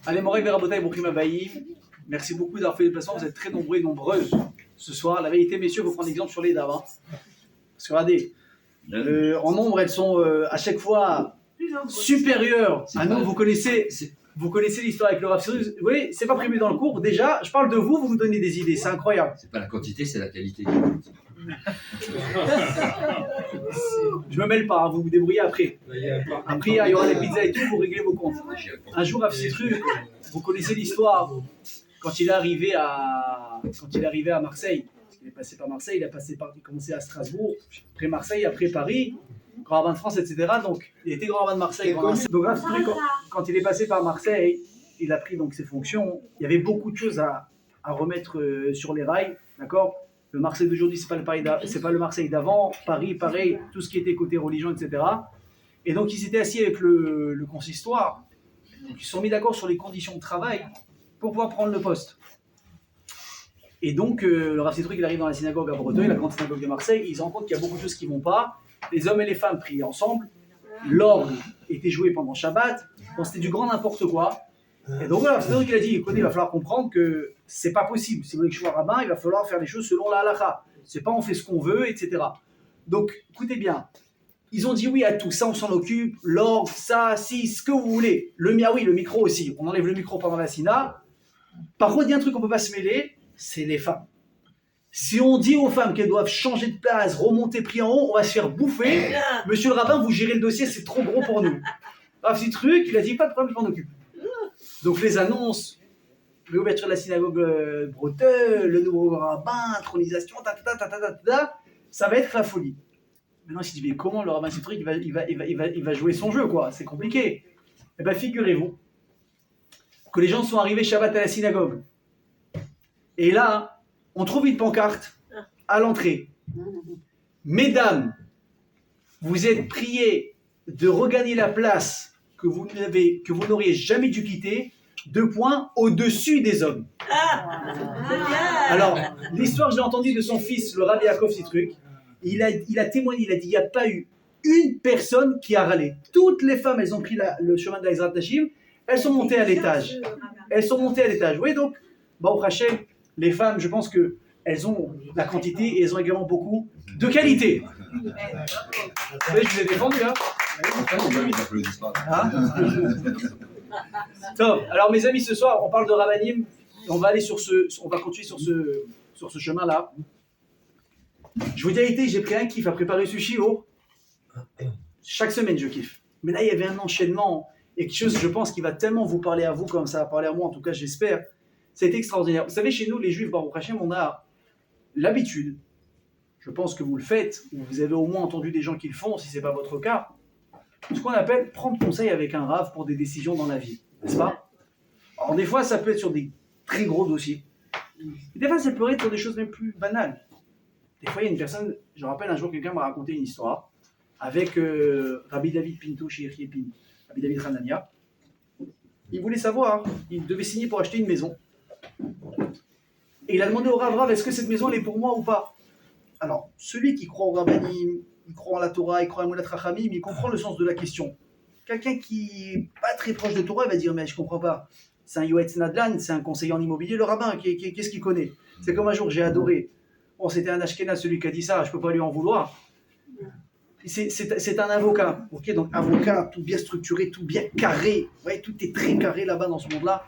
Allez, Morel Verabotaï, Brouchim Abaïm. Merci beaucoup d'avoir fait le déplacement. Vous êtes très nombreux et nombreuses ce soir. La vérité, messieurs, il faut prendre exemple sur les dames. Hein. Parce que regardez, en nombre, elles sont à chaque fois supérieures à nous. Vous connaissez l'histoire avec le Rav Cyrus. Vous voyez, c'est pas prévu dans le cours. Déjà, je parle de vous, vous me donnez des idées. C'est incroyable. C'est pas la quantité, c'est la qualité. Je me mêle pas, hein, vous vous débrouillez après. Après, il y aura les pizzas et tout, vous réglez vos comptes. Un jour, Rav Cyrus, vous connaissez l'histoire. Quand il est arrivé à Marseille, il est passé par Marseille, il a commencé à Strasbourg, après Marseille, après Paris, grand rabbin de France, etc. Donc, il était grand rabbin de Marseille. Donc, Rav Cyrus, quand il est passé par Marseille, il a pris donc ses fonctions. Il y avait beaucoup de choses à remettre sur les rails, d'accord. Le Marseille d'aujourd'hui, c'est pas le Marseille d'avant. Paris, pareil, tout ce qui était côté religion, etc. Et donc, ils s'étaient assis avec le consistoire. Donc, ils se sont mis d'accord sur les conditions de travail pour pouvoir prendre le poste. Et donc, le Rav Citruc, il arrive dans la synagogue à Breteuil, la grande synagogue de Marseille. Il se rend compte qu'il y a beaucoup de choses qui ne vont pas. Les hommes et les femmes priaient ensemble. L'orgue était joué pendant Shabbat. Bon, c'était du grand n'importe quoi. Et donc voilà, c'est donc il a dit, écoutez, il va falloir comprendre que c'est pas possible. Si vous voulez que je sois rabbin, il va falloir faire les choses selon la halakha. C'est pas on fait ce qu'on veut, etc. Donc, écoutez bien, ils ont dit oui à tout, ça on s'en occupe, l'orgue, ça, si, ce que vous voulez. Le miaoui, le micro aussi, on enlève le micro pendant la sina. Par contre, il y a un truc qu'on peut pas se mêler, c'est les femmes. Si on dit aux femmes qu'elles doivent changer de place, remonter pris en haut, on va se faire bouffer. Monsieur le rabbin, vous gérez le dossier, c'est trop gros pour nous. Un petit truc, il a dit pas de problème, je m'en occupe. Donc les annonces, l'ouverture de la synagogue Breteuil, le nouveau rabbin, intronisation, ça va être la folie. Maintenant, il se dit, mais comment le rabbin Citruc, il va jouer son jeu, quoi. C'est compliqué. Eh bien, figurez-vous que les gens sont arrivés Shabbat à la synagogue. Et là, on trouve une pancarte à l'entrée. Mesdames, vous êtes priées de regagner la place que vous n'auriez jamais dû quitter, 2 points au-dessus des hommes. Alors, l'histoire, je l'ai entendue de son fils, le Rabbi Yaakov Citruc. Il a témoigné, il a dit, il n'y a pas eu une personne qui a râlé. Toutes les femmes, elles ont pris le chemin de la Ezrat Hashim, elles sont montées à l'étage. Oui, donc, Baruch Hashem, les femmes, je pense qu'elles ont la quantité et elles ont également beaucoup de qualité. Vous voyez, je vous ai défendu, hein. Alors mes amis, ce soir on parle de Rabbanim, on va continuer sur ce chemin-là. Je vous dis la vérité, j'ai pris un kiff à préparer ce sushi. Chaque semaine je kiffe. Mais là il y avait un enchaînement et quelque chose, je pense, qui va tellement vous parler à vous comme ça va parler à moi, en tout cas j'espère. C'est extraordinaire. Vous savez, chez nous les Juifs, Baruch Hashem, on a l'habitude, je pense que vous le faites, ou vous avez au moins entendu des gens qui le font, si ce n'est pas votre cas, ce qu'on appelle prendre conseil avec un rav pour des décisions dans la vie, n'est-ce pas? Alors des fois, ça peut être sur des très gros dossiers. Et des fois, ça peut être sur des choses même plus banales. Des fois, il y a une personne, je me rappelle un jour, quelqu'un m'a raconté une histoire avec Rabbi David Pinto chez Epin, Rabbi David Hanania. Il voulait savoir, il devait signer pour acheter une maison. Et il a demandé au rav, est-ce que cette maison elle est pour moi ou pas? Alors, celui qui croit au rabbanim, il croit en la Torah, il croit en Moulat Rachamim, il comprend le sens de la question. Quelqu'un qui n'est pas très proche de Torah, il va dire, mais je ne comprends pas. C'est un Yoetz Nadlan, c'est un conseiller en immobilier, le rabbin, qu'est-ce qu'il connaît? C'est comme un jour, j'ai adoré. Bon, c'était un Ashkenaz, celui qui a dit ça, je ne peux pas lui en vouloir. C'est un avocat, ok, donc avocat, tout bien structuré, tout bien carré. Vous voyez, tout est très carré là-bas dans ce monde-là.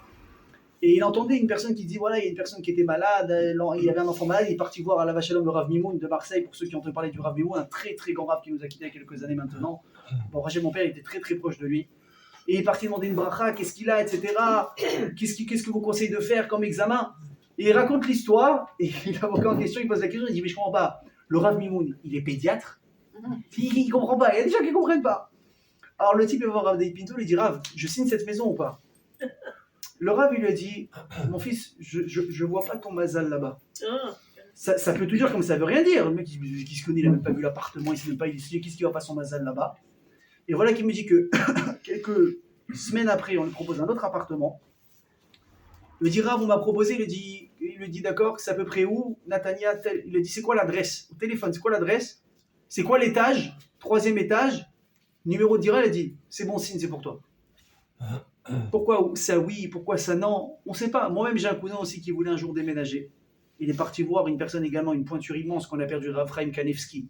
Et il entendait une personne qui dit, voilà, il y a une personne qui était malade, il y avait un enfant malade, il est parti voir à la Vachalom le Rav Mimoun de Marseille, pour ceux qui ont entendu parler du Rav Mimoun, un très très grand Rav qui nous a quittés il y a quelques années maintenant. Bon, Roger, mon père, il était très très proche de lui. Et il est parti demander une bracha, qu'est-ce qu'il a, etc. Qu'est-ce que vous conseillez de faire comme examen? Et il raconte l'histoire, et l'avocat en question, il pose la question, il dit, mais je comprends pas, le Rav Mimoun, il est pédiatre? Il comprend pas, il y a des gens qui ne comprennent pas. Alors le type va voir Rav David Pinto, il dit, Rav, je signe cette maison ou pas? Le Rav, il lui a dit, mon fils, je vois pas ton mazal là-bas. Ça peut tout dire comme ça veut rien dire. Le mec, qui se connaît, il n'a même pas vu l'appartement, il ne sait même pas, qu'est-ce qui va pas son mazal là-bas. Et voilà qu'il me dit que quelques semaines après, on lui propose un autre appartement. Il me dit, Rav, on m'a proposé, il lui dit d'accord, c'est à peu près où? Natania, tel. Il lui dit, c'est quoi l'adresse? Au téléphone, c'est quoi l'adresse? C'est quoi l'étage? 3e étage. Numéro de dira, il a dit, c'est bon signe, c'est pour toi. Pourquoi ça oui, pourquoi ça non? On ne sait pas. Moi-même, j'ai un cousin aussi qui voulait un jour déménager. Il est parti voir une personne également, une pointure immense qu'on a perdu, Rav Chaim Kanevski.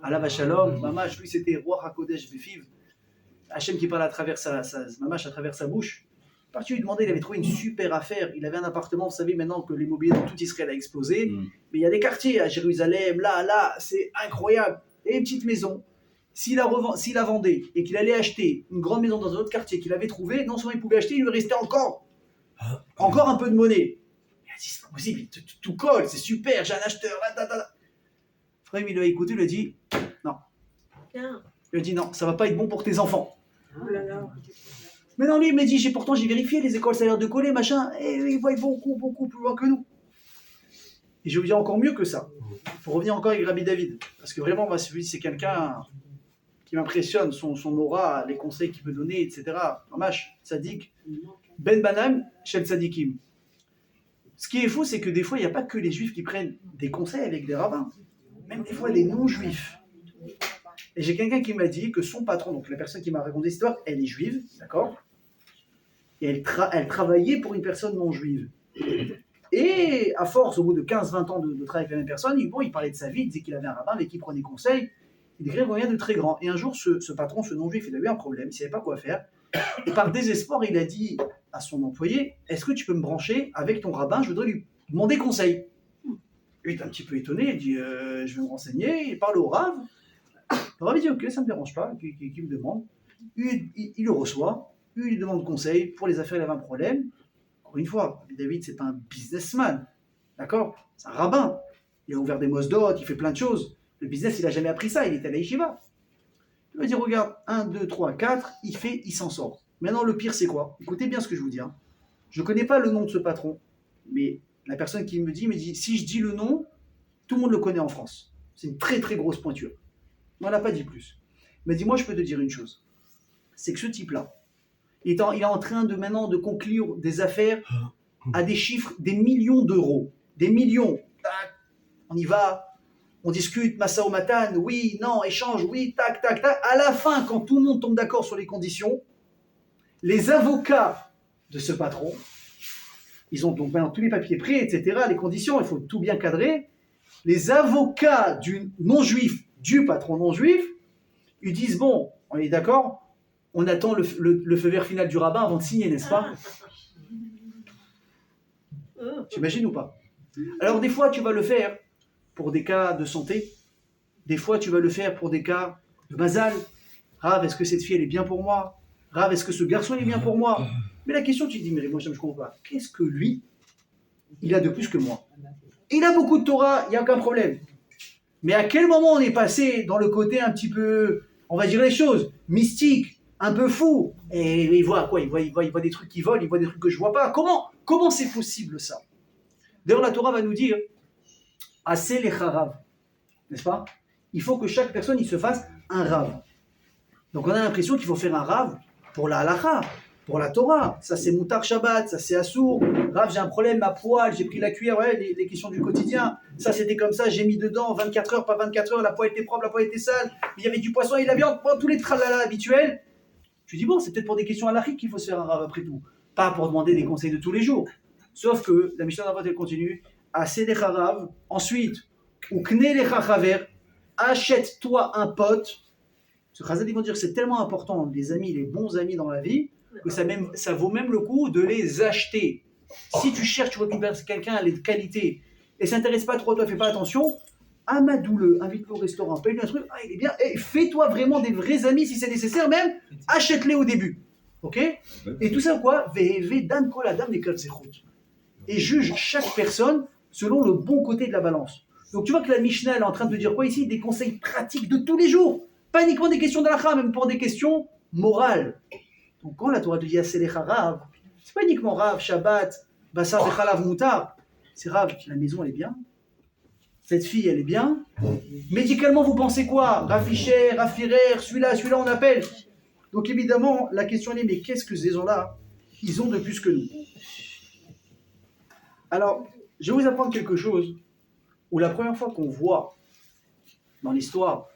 Allah Vachalom, Mamash, lui c'était roi Hakodesh Befiv. Hachem qui parle à travers Mamash, à travers sa bouche. Parti lui demander, il avait trouvé une super affaire. Il avait un appartement, vous savez maintenant que l'immobilier dans tout Israël a explosé. Mais il y a des quartiers à Jérusalem, là, c'est incroyable. Et une petite maison. S'il la vendait et qu'il allait acheter une grande maison dans un autre quartier qu'il avait trouvé, non seulement il pouvait acheter, il lui restait encore un peu de monnaie. Il a dit, c'est pas possible, tout colle, c'est super, j'ai un acheteur. Frère, il l'a écouté, il lui a dit, non. Il lui a dit, non, ça va pas être bon pour tes enfants. Oh là là. Mais non, lui, il m'a dit, pourtant j'ai vérifié, les écoles, ça a l'air de coller, machin, et ils voient beaucoup plus loin que nous. Et je vais vous dire encore mieux que ça, pour revenir encore avec Rabbi David, parce que vraiment, moi, c'est quelqu'un qui m'impressionne, son aura, les conseils qu'il peut donner, etc. Mamash, Tzadik, Ben Banam, Shel Tzadikim. Ce qui est fou, c'est que des fois, il n'y a pas que les juifs qui prennent des conseils avec des rabbins, même des fois les non-juifs. Et j'ai quelqu'un qui m'a dit que son patron, donc la personne qui m'a raconté l'histoire, elle est juive, d'accord? Et elle travaillait pour une personne non-juive. Et à force, au bout de 15-20 ans de travail avec la même personne, il parlait de sa vie, il disait qu'il avait un rabbin avec qui il prenait conseil. Il décrit rien de très grand. Et un jour, ce patron, ce non-juif, il a eu un problème, il ne savait pas quoi faire. Et par désespoir, il a dit à son employé, est-ce que tu peux me brancher avec ton rabbin? Je voudrais lui demander conseil. Il est un petit peu étonné, il dit, je vais me renseigner, il parle au Rav. Le Rav dit, ok, ça ne me dérange pas, qui me demande. Il le reçoit, il lui demande conseil, pour les affaires, il avait un problème. Encore une fois, David, c'est pas un businessman, d'accord? C'est un rabbin. Il a ouvert des mosdot, il fait plein de choses. Le business, il n'a jamais appris ça, il était à la yeshiva. Il va dire, regarde, 1, 2, 3, 4, il s'en sort. Maintenant, le pire, c'est quoi? Écoutez bien ce que je vous dis. Je ne connais pas le nom de ce patron, mais la personne qui me dit, si je dis le nom, tout le monde le connaît en France. C'est une très, très grosse pointure. On n'en a pas dit plus. Mais dis-moi, je peux te dire une chose. C'est que ce type-là, il est en train maintenant de conclure des affaires à des chiffres, des millions d'euros. Des millions. Tac, on y va. On discute, massa au matan, oui, non, échange, oui, tac, tac, tac. À la fin, quand tout le monde tombe d'accord sur les conditions, les avocats de ce patron, ils ont donc maintenant tous les papiers prêts, etc., les conditions, il faut tout bien cadrer. Les avocats du non-juif, du patron non-juif, ils disent, bon, on est d'accord, on attend le feu vert final du rabbin avant de signer, n'est-ce pas? T'imagines ou pas? Alors des fois, tu vas le faire pour des cas de santé. Des fois, tu vas le faire pour des cas de mazal. Rav, est-ce que cette fille, elle est bien pour moi? Rav, est-ce que ce garçon, il est bien pour moi? Mais la question, tu te dis, mais moi, je ne comprends pas. Qu'est-ce que lui, il a de plus que moi? Il a beaucoup de Torah, il n'y a aucun problème. Mais à quel moment on est passé dans le côté un petit peu, on va dire les choses, mystique, un peu fou? Et il voit quoi? Il voit des trucs qui volent, il voit des trucs que je ne vois pas. Comment c'est possible ça? D'ailleurs, la Torah va nous dire, assez les harav, n'est-ce pas? Il faut que chaque personne il se fasse un rav. Donc on a l'impression qu'il faut faire un rav pour la halacha, pour la Torah. Ça c'est Moutar Shabbat, ça c'est Assour. Rav, j'ai un problème à poil, j'ai pris la cuillère, ouais, les questions du quotidien. Ça c'était comme ça, j'ai mis dedans 24 heures, pas 24 heures, la poêle était propre, la poêle était sale. Il y avait du poisson et de la viande, tous les tralala habituels. Tu dis bon, c'est peut-être pour des questions halachiques qu'il faut se faire un rav après tout. Pas pour demander des conseils de tous les jours. Sauf que la Mishnah d'Avot elle continue. Assez des harav, ensuite, ou kne les chachaver, achète-toi un pote. Ce Chazal, ils vont dire que c'est tellement important, les amis, les bons amis dans la vie, que ça vaut même le coup de les acheter. Si tu cherches, tu récupères quelqu'un de qualité, et ça n'intéresse pas trop, toi, fais pas attention, amadoule-le, invite-le au restaurant, paye-lui un truc, il est bien, et fais-toi vraiment des vrais amis si c'est nécessaire, même, achète-les au début. Ok? Et tout ça, quoi? Dan kol adam nekal zechut. Et juge chaque personne selon le bon côté de la balance. Donc tu vois que la Mishnah elle est en train de te dire quoi ici? Des conseils pratiques de tous les jours. Pas uniquement des questions d'halakha, même pour des questions morales. Donc quand la Torah te dit Aselecha Rav, c'est pas uniquement Rav, Shabbat, Bassar Vechalav Moutar. C'est Rav, la maison elle est bien. Cette fille elle est bien. Médicalement vous pensez quoi? Rav Fischer, Rav Firer, celui-là on appelle. Donc évidemment la question elle est mais qu'est-ce que ces gens-là ils ont de plus que nous? Alors, je vais vous apprendre quelque chose où la première fois qu'on voit dans l'histoire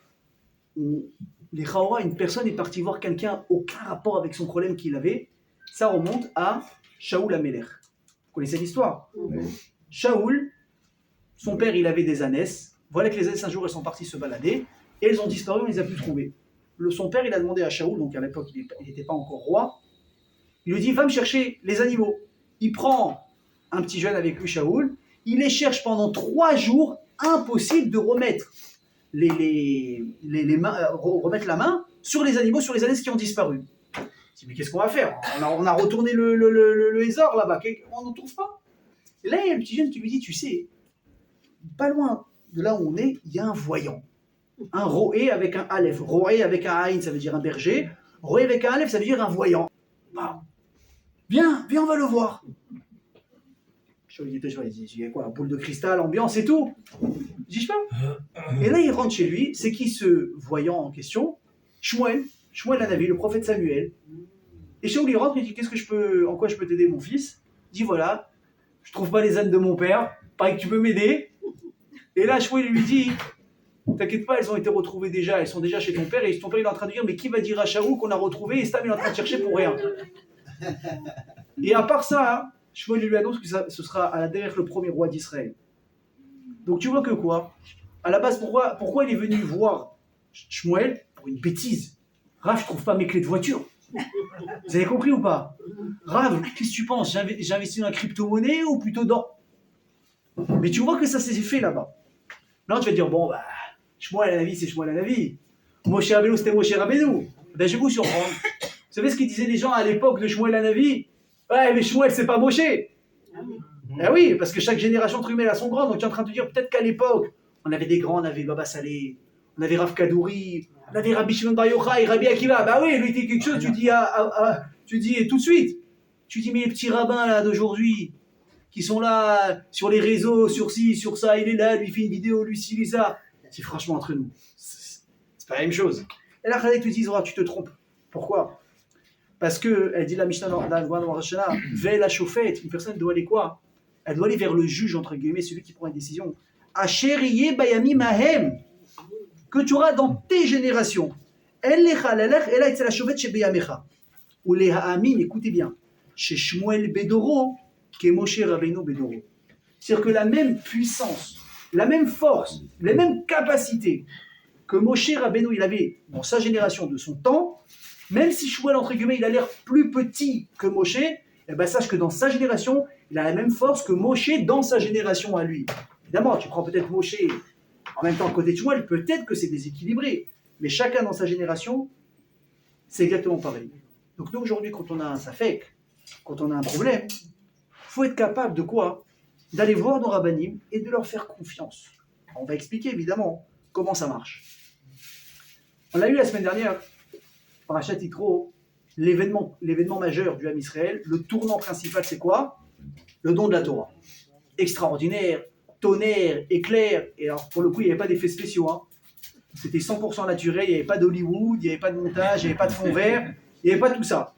où les Chaora, une personne est partie voir quelqu'un, aucun rapport avec son problème qu'il avait, Ça remonte à Shaoul Amelech. Vous connaissez l'histoire? Oui. Shaoul, son père, il avait des ânesses. Voilà que les ânesses, un jour, elles sont parties se balader et elles ont disparu, on les a plus trouvées. Son père, il a demandé à Shaoul, donc à l'époque, il n'était pas encore roi, il lui dit, va me chercher les animaux. Il prend un petit jeune avec lui, Shaoul, il les cherche pendant 3 jours, impossible de remettre remettre la main sur les animaux, sur les ânesses qui ont disparu. Il dit, mais qu'est-ce qu'on va faire? On a retourné le Hésor là-bas, on ne trouve pas. Et là, il y a le petit jeune qui lui dit, tu sais, pas loin de là où on est, il y a un voyant. Un roé avec un aleph. Roé avec un aïn, ça veut dire un berger. Roé avec un aleph, ça veut dire un voyant. Bah, viens, on va le voir. Je lui dis, il y a quoi, un boule de cristal, ambiance et tout. Dis-je pas. Et là, il rentre chez lui, c'est qui ce voyant en question? Shmuel Hanavi, le prophète Samuel. Et Shaoul, il rentre, il dit, en quoi je peux t'aider, mon fils? Il dit, voilà, je trouve pas les ânes de mon père, pareil que tu peux m'aider. Et là, Shmuel lui dit, t'inquiète pas, elles ont été retrouvées déjà, elles sont déjà chez ton père, et ton père il est en train de dire, mais qui va dire à Shaoul qu'on a retrouvé, et Stam il est en train de chercher pour rien. Et à part ça, Shmuel lui annonce que ce sera derrière le premier roi d'Israël. Donc tu vois que quoi? À la base, pourquoi il est venu voir Shmuel? Pour une bêtise. Rav, je trouve pas mes clés de voiture. Vous avez compris ou pas? Rav, qu'est-ce que tu penses? J'investis dans la crypto-monnaie ou plutôt dans... Mais tu vois que ça s'est fait là-bas. Là, tu vas te dire, bon, bah, Shmuel Hanavi, c'est Shmuel Hanavi. Moshe Rabbeinu, c'était Moshe Rabbeinu. Ben, je vais vous surprendre. Vous savez ce qu'ils disaient les gens à l'époque de Shmuel Hanavi? Ouais, mais Shmuel, c'est pas Moshe. Ben oui, parce que chaque génération entre guillemets a son grand. Donc tu es en train de te dire, peut-être qu'à l'époque, on avait des grands, on avait Baba Saleh, on avait Rav Kadouri, on avait Rabbi Shimon Bar Yochai, Rabbi Akiva. Bah oui, lui, il était quelque chose, tu dis tout de suite. Tu dis, mais les petits rabbins là d'aujourd'hui, qui sont là sur les réseaux, sur ci, sur ça, il est là, lui il fait une vidéo, lui ci, lui ça. C'est franchement entre nous. C'est pas la même chose. Et là, Khaled te dit, tu te trompes. Pourquoi? Parce que, elle dit la Mishnah dans la Rosh Hashanah, veille la chauffette, une personne doit aller quoi? Elle doit aller vers le juge, entre guillemets, celui qui prend une décision. Acheriye bayami mahem, que tu auras dans tes générations. Elle lecha lelech, elle a été la chauffette chez Beyamecha. Ou les ha'amin, écoutez bien, chez Shmuel Bedoro, que Moshe Rabbeinu Bedoro. C'est-à-dire que la même puissance, la même force, les mêmes capacités que Moshe Rabbeinu il avait dans sa génération de son temps, même si Shmuel, entre guillemets, il a l'air plus petit que Moshe, eh ben sache que dans sa génération, il a la même force que Moshe dans sa génération à lui. Évidemment, tu prends peut-être Moshe en même temps côté de Shmuel, peut-être que c'est déséquilibré, mais chacun dans sa génération, c'est exactement pareil. Donc nous, aujourd'hui, quand on a un safek, quand on a un problème, il faut être capable de quoi? D'aller voir nos rabbanim et de leur faire confiance. On va expliquer évidemment comment ça marche. On l'a eu la semaine dernière, Parashat Yitro, l'événement majeur du Ham Israël, le tournant principal c'est quoi? Le don de la Torah. Extraordinaire, tonnerre, éclair, et alors pour le coup il n'y avait pas d'effets spéciaux. Hein. C'était 100% naturel, il n'y avait pas d'Hollywood, il n'y avait pas de montage, il n'y avait pas de fond vert, il n'y avait pas tout ça.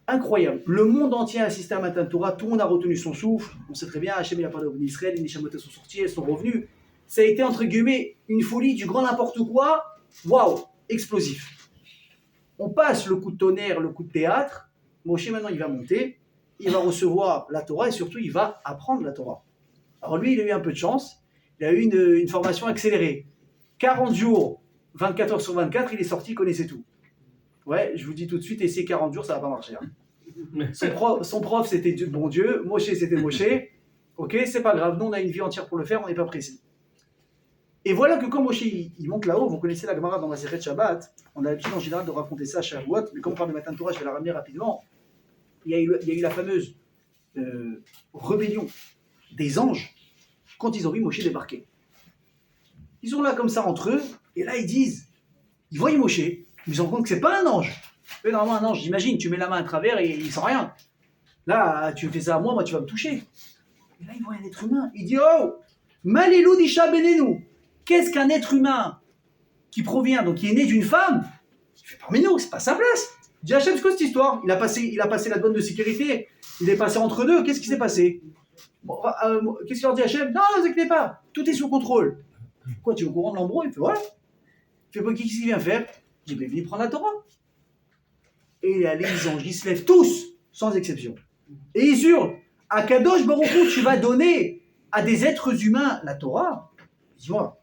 Incroyable. Le monde entier a assisté à Matan Torah, tout le monde a retenu son souffle. On sait très bien, Hachem il a parlé au Bnei Israël, les Neshamot sont sortis, elles sont revenues. Ça a été entre guillemets une folie, du grand n'importe quoi. Waouh, explosif. On passe le coup de tonnerre, le coup de théâtre. Moshe maintenant il va monter, il va recevoir la Torah et surtout il va apprendre la Torah. Alors lui il a eu un peu de chance, il a eu une formation accélérée. 40 jours, 24 heures sur 24, il est sorti, il connaissait tout. Ouais, je vous dis tout de suite, essayez 40 jours, ça va pas marcher. Hein. Son prof, c'était Dieu, bon Dieu. Moshe, c'était Moshe. Ok, c'est pas grave. Nous, on a une vie entière pour le faire, on n'est pas pressé. Et voilà que quand Moshe, il monte là-haut, vous connaissez la Gemara dans la Masechet Shabbat, on a l'habitude en général de raconter ça à Shavuot, mais comme on parle de Matan Torah, je vais la ramener rapidement. Il y a eu la fameuse rébellion des anges quand ils ont vu Moshe débarquer. Ils sont là comme ça entre eux, et là ils voient Moshe, ils se rendent compte que c'est pas un ange. Mais normalement, un ange, j'imagine, tu mets la main à travers et il sent rien. Là, tu fais ça à moi tu vas me toucher. Et là, il voit un être humain. Il dit, oh, Malilou Disha Benenu. Qu'est-ce qu'un être humain qui provient, donc qui est né d'une femme, qui fait parmi nous, c'est pas sa place. Il dit, Hachem, c'est quoi cette histoire? Il a passé la douane de sécurité, il est passé entre deux, qu'est-ce qui s'est passé? Qu'est-ce qu'il leur dit Hachem? Non, ne vous inquiétez pas, tout est sous contrôle. Quoi, tu es au courant de l'embrouille? Il fait, ouais. Il fait, qu'est-ce qu'il vient faire? Il dit, ben, venez prendre la Torah. Et les anges, ils se lèvent tous, sans exception. Et ils hurlent, Akadosh Baruch Hu, tu vas donner à des êtres humains la Torah? Dis-moi,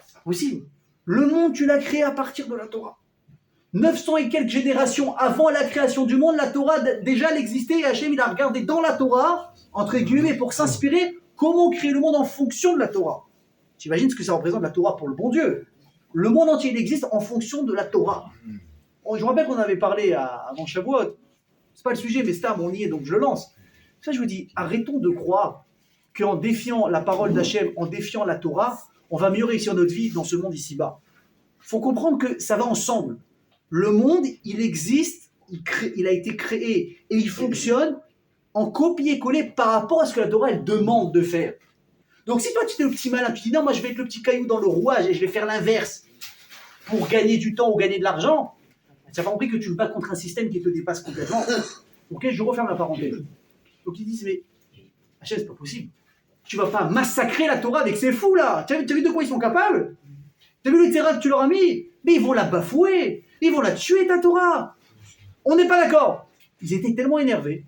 c'est pas possible. Le monde, tu l'as créé à partir de la Torah. 900 et quelques générations avant la création du monde, la Torah, déjà, elle existait et Hachem, il a regardé dans la Torah, entre guillemets, pour s'inspirer comment créer le monde en fonction de la Torah. Tu imagines ce que ça représente la Torah pour le bon Dieu. Le monde entier, il existe en fonction de la Torah. Je me rappelle qu'on avait parlé avant Shavuot. C'est pas le sujet, mais Stam, on y est, donc je le lance. Ça, je vous dis, arrêtons de croire qu'en défiant la parole d'Hachem, en défiant la Torah, on va mieux réussir notre vie dans ce monde ici-bas. Il faut comprendre que ça va ensemble. Le monde, il existe, il a été créé et il fonctionne en copier-coller par rapport à ce que la Torah, elle demande de faire. Donc si toi, tu es le petit malin, tu dis non, moi je vais être le petit caillou dans le rouage et je vais faire l'inverse pour gagner du temps ou gagner de l'argent, tu n'as pas compris que tu te bats contre un système qui te dépasse complètement. Ok, je referme la parenthèse. Donc ils disent, mais Hachem, c'est pas possible. Tu vas pas massacrer la Torah avec ces fous là. Tu as vu de quoi ils sont capables? Tu as vu le terrain que tu leur as mis? Mais ils vont la bafouer. Ils vont la tuer, ta Torah. On n'est pas d'accord. Ils étaient tellement énervés.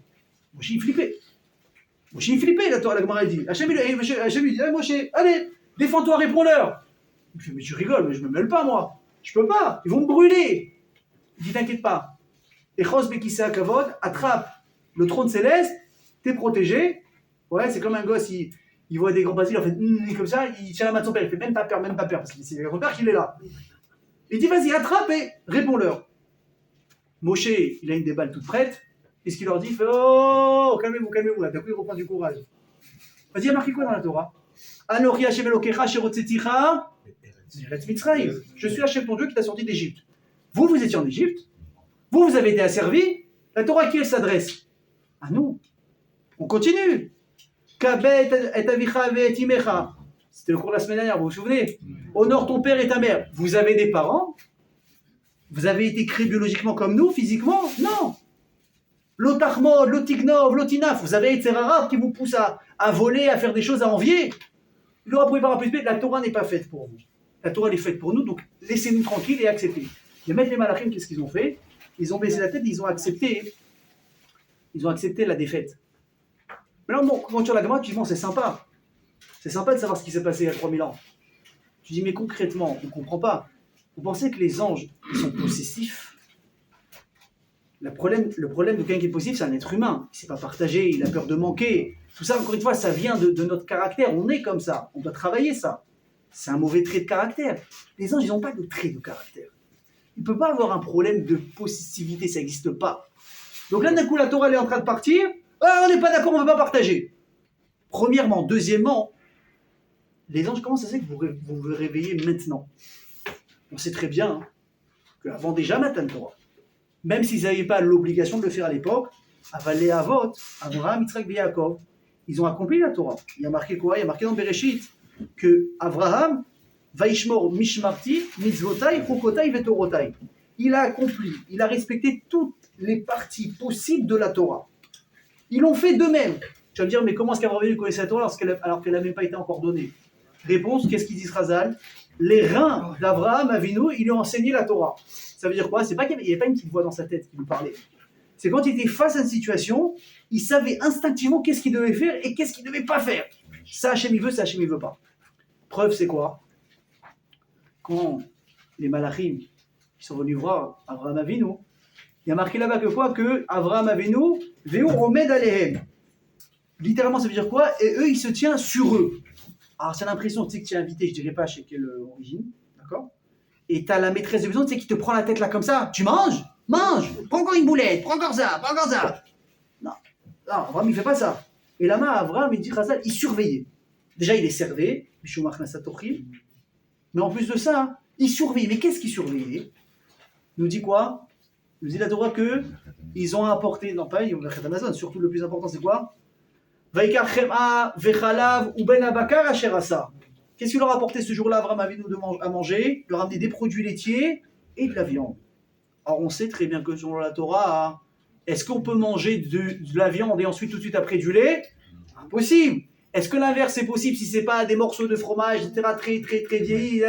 Moshe, il flippait. Moshe, il flippait, la Torah, la Gemara dit. Hachem, il dit, Moshe, allez, défends-toi, réponds-leur. Il fait, mais tu rigoles, mais je me mêle pas, moi. Je peux pas. Ils vont me brûler. Il dit, t'inquiète pas. Echos Bekissa Kavod, attrape le trône céleste, t'es protégé. Ouais, c'est comme un gosse, il voit des grands basiles, en fait, comme ça, il tient la main de son père, il fait même pas peur, parce que c'est son père qui est là. Il dit, vas-y, attrape et réponds-leur. Moshe, il a une des balles toute prête. Qu'est-ce qu'il leur dit? Il fait, oh, calmez-vous, là. D'un coup, il reprend du courage. Vas-y, il y a marqué quoi dans la Torah? Anochi Hashem Elokecha Sherotzeticha Eretz Mitzrayim. Je suis Hashem ton Dieu qui t'a sorti d'Égypte. Vous étiez en Égypte. Vous avez été asservis. La Torah, à qui elle s'adresse? À nous. On continue. Kabet et avicha et imecha. C'était le cours de la semaine dernière, vous vous souvenez? Honore ton père et ta mère. Vous avez des parents? Vous avez été créés biologiquement comme nous, physiquement? Non. L'otachmod, l'otignov, l'otinaf. Vous avez été rare qui vous pousse à voler, à faire des choses à envier. Il aura prouvé par plus la Torah n'est pas faite pour vous. La Torah elle est faite pour nous, donc laissez-nous tranquilles et acceptez. Les maîtres les malachim, qu'est-ce qu'ils ont fait? Ils ont baissé la tête, ils ont accepté la défaite. Mais là, quand tu as la Gemara, tu dis bon, c'est sympa. C'est sympa de savoir ce qui s'est passé il y a 3000 ans. Tu dis mais concrètement, on ne comprend pas. Vous pensez que les anges, ils sont possessifs? Le problème de quelqu'un qui est possessif, c'est un être humain. Il ne sait pas partager, il a peur de manquer. Tout ça, encore une fois, ça vient de notre caractère. On est comme ça. On doit travailler ça. C'est un mauvais trait de caractère. Les anges, ils n'ont pas de trait de caractère. Il ne peut pas avoir un problème de possessivité, ça n'existe pas. Donc là, d'un coup, la Torah elle est en train de partir. Ah, on n'est pas d'accord, on ne veut pas partager. Premièrement. Deuxièmement, les anges, comment ça se fait que vous vous réveillez maintenant? On sait très bien qu'avant déjà Matan Torah, même s'ils n'avaient pas l'obligation de le faire à l'époque, Avalé Avot, Abraham, Yitzhak et Yaakov, ils ont accompli la Torah. Il y a marqué quoi? Il y a marqué dans Bereshit que Abraham, Vaishmor Mishmarti, Mitzvotai, Chokotai, Vetorotai. Il a accompli, il a respecté toutes les parties possibles de la Torah. Ils l'ont fait d'eux-mêmes. Tu vas me dire, mais comment est-ce qu'Abraham connaissait la Torah alors qu'elle n'a même pas été encore donnée? Réponse, qu'est-ce qu'il dit Razal? Les reins d'Abraham Avinu, il lui a enseigné la Torah. Ça veut dire quoi? C'est pas qu'il n'y avait pas une petite voix dans sa tête qui lui parlait. C'est quand il était face à une situation, il savait instinctivement qu'est-ce qu'il devait faire et qu'est-ce qu'il ne devait pas faire. Ça, Hachem il veut, ça, Hachem il veut pas. Preuve, c'est quoi? Quand les malachim sont venus voir Abraham Avinu, il y a marqué là-bas que quoi? Que Abraham Avinu, Veu Omed Alehem. Littéralement, ça veut dire quoi? Et eux, il se tient sur eux. Alors, c'est l'impression, tu sais, que tu es invité, je dirais pas chez quelle origine, d'accord? Et tu as la maîtresse de maison, tu sais, qui te prend la tête là comme ça. Tu manges? Mange! Prends encore une boulette, prends encore ça, prends encore ça. Non, Abraham, il fait pas ça. Et là-bas, Abraham, il dit, il surveillait. Déjà, il est servé, mais en plus de ça, il surveillait. Mais qu'est-ce qu'il surveillait? Il nous dit quoi? Il nous dit la Torah que ils ont apporté, non pas, ils ont fait Amazon, surtout le plus important, c'est quoi? Qu'est-ce qu'il leur a apporté ce jour-là, Abraham Avinu, à manger? Il leur a amené des produits laitiers et de la viande. Alors on sait très bien que selon la Torah, est-ce qu'on peut manger de la viande et ensuite tout de suite après du lait? Impossible. Est-ce que l'inverse est possible si c'est pas des morceaux de fromage, etc., très très très vieillis?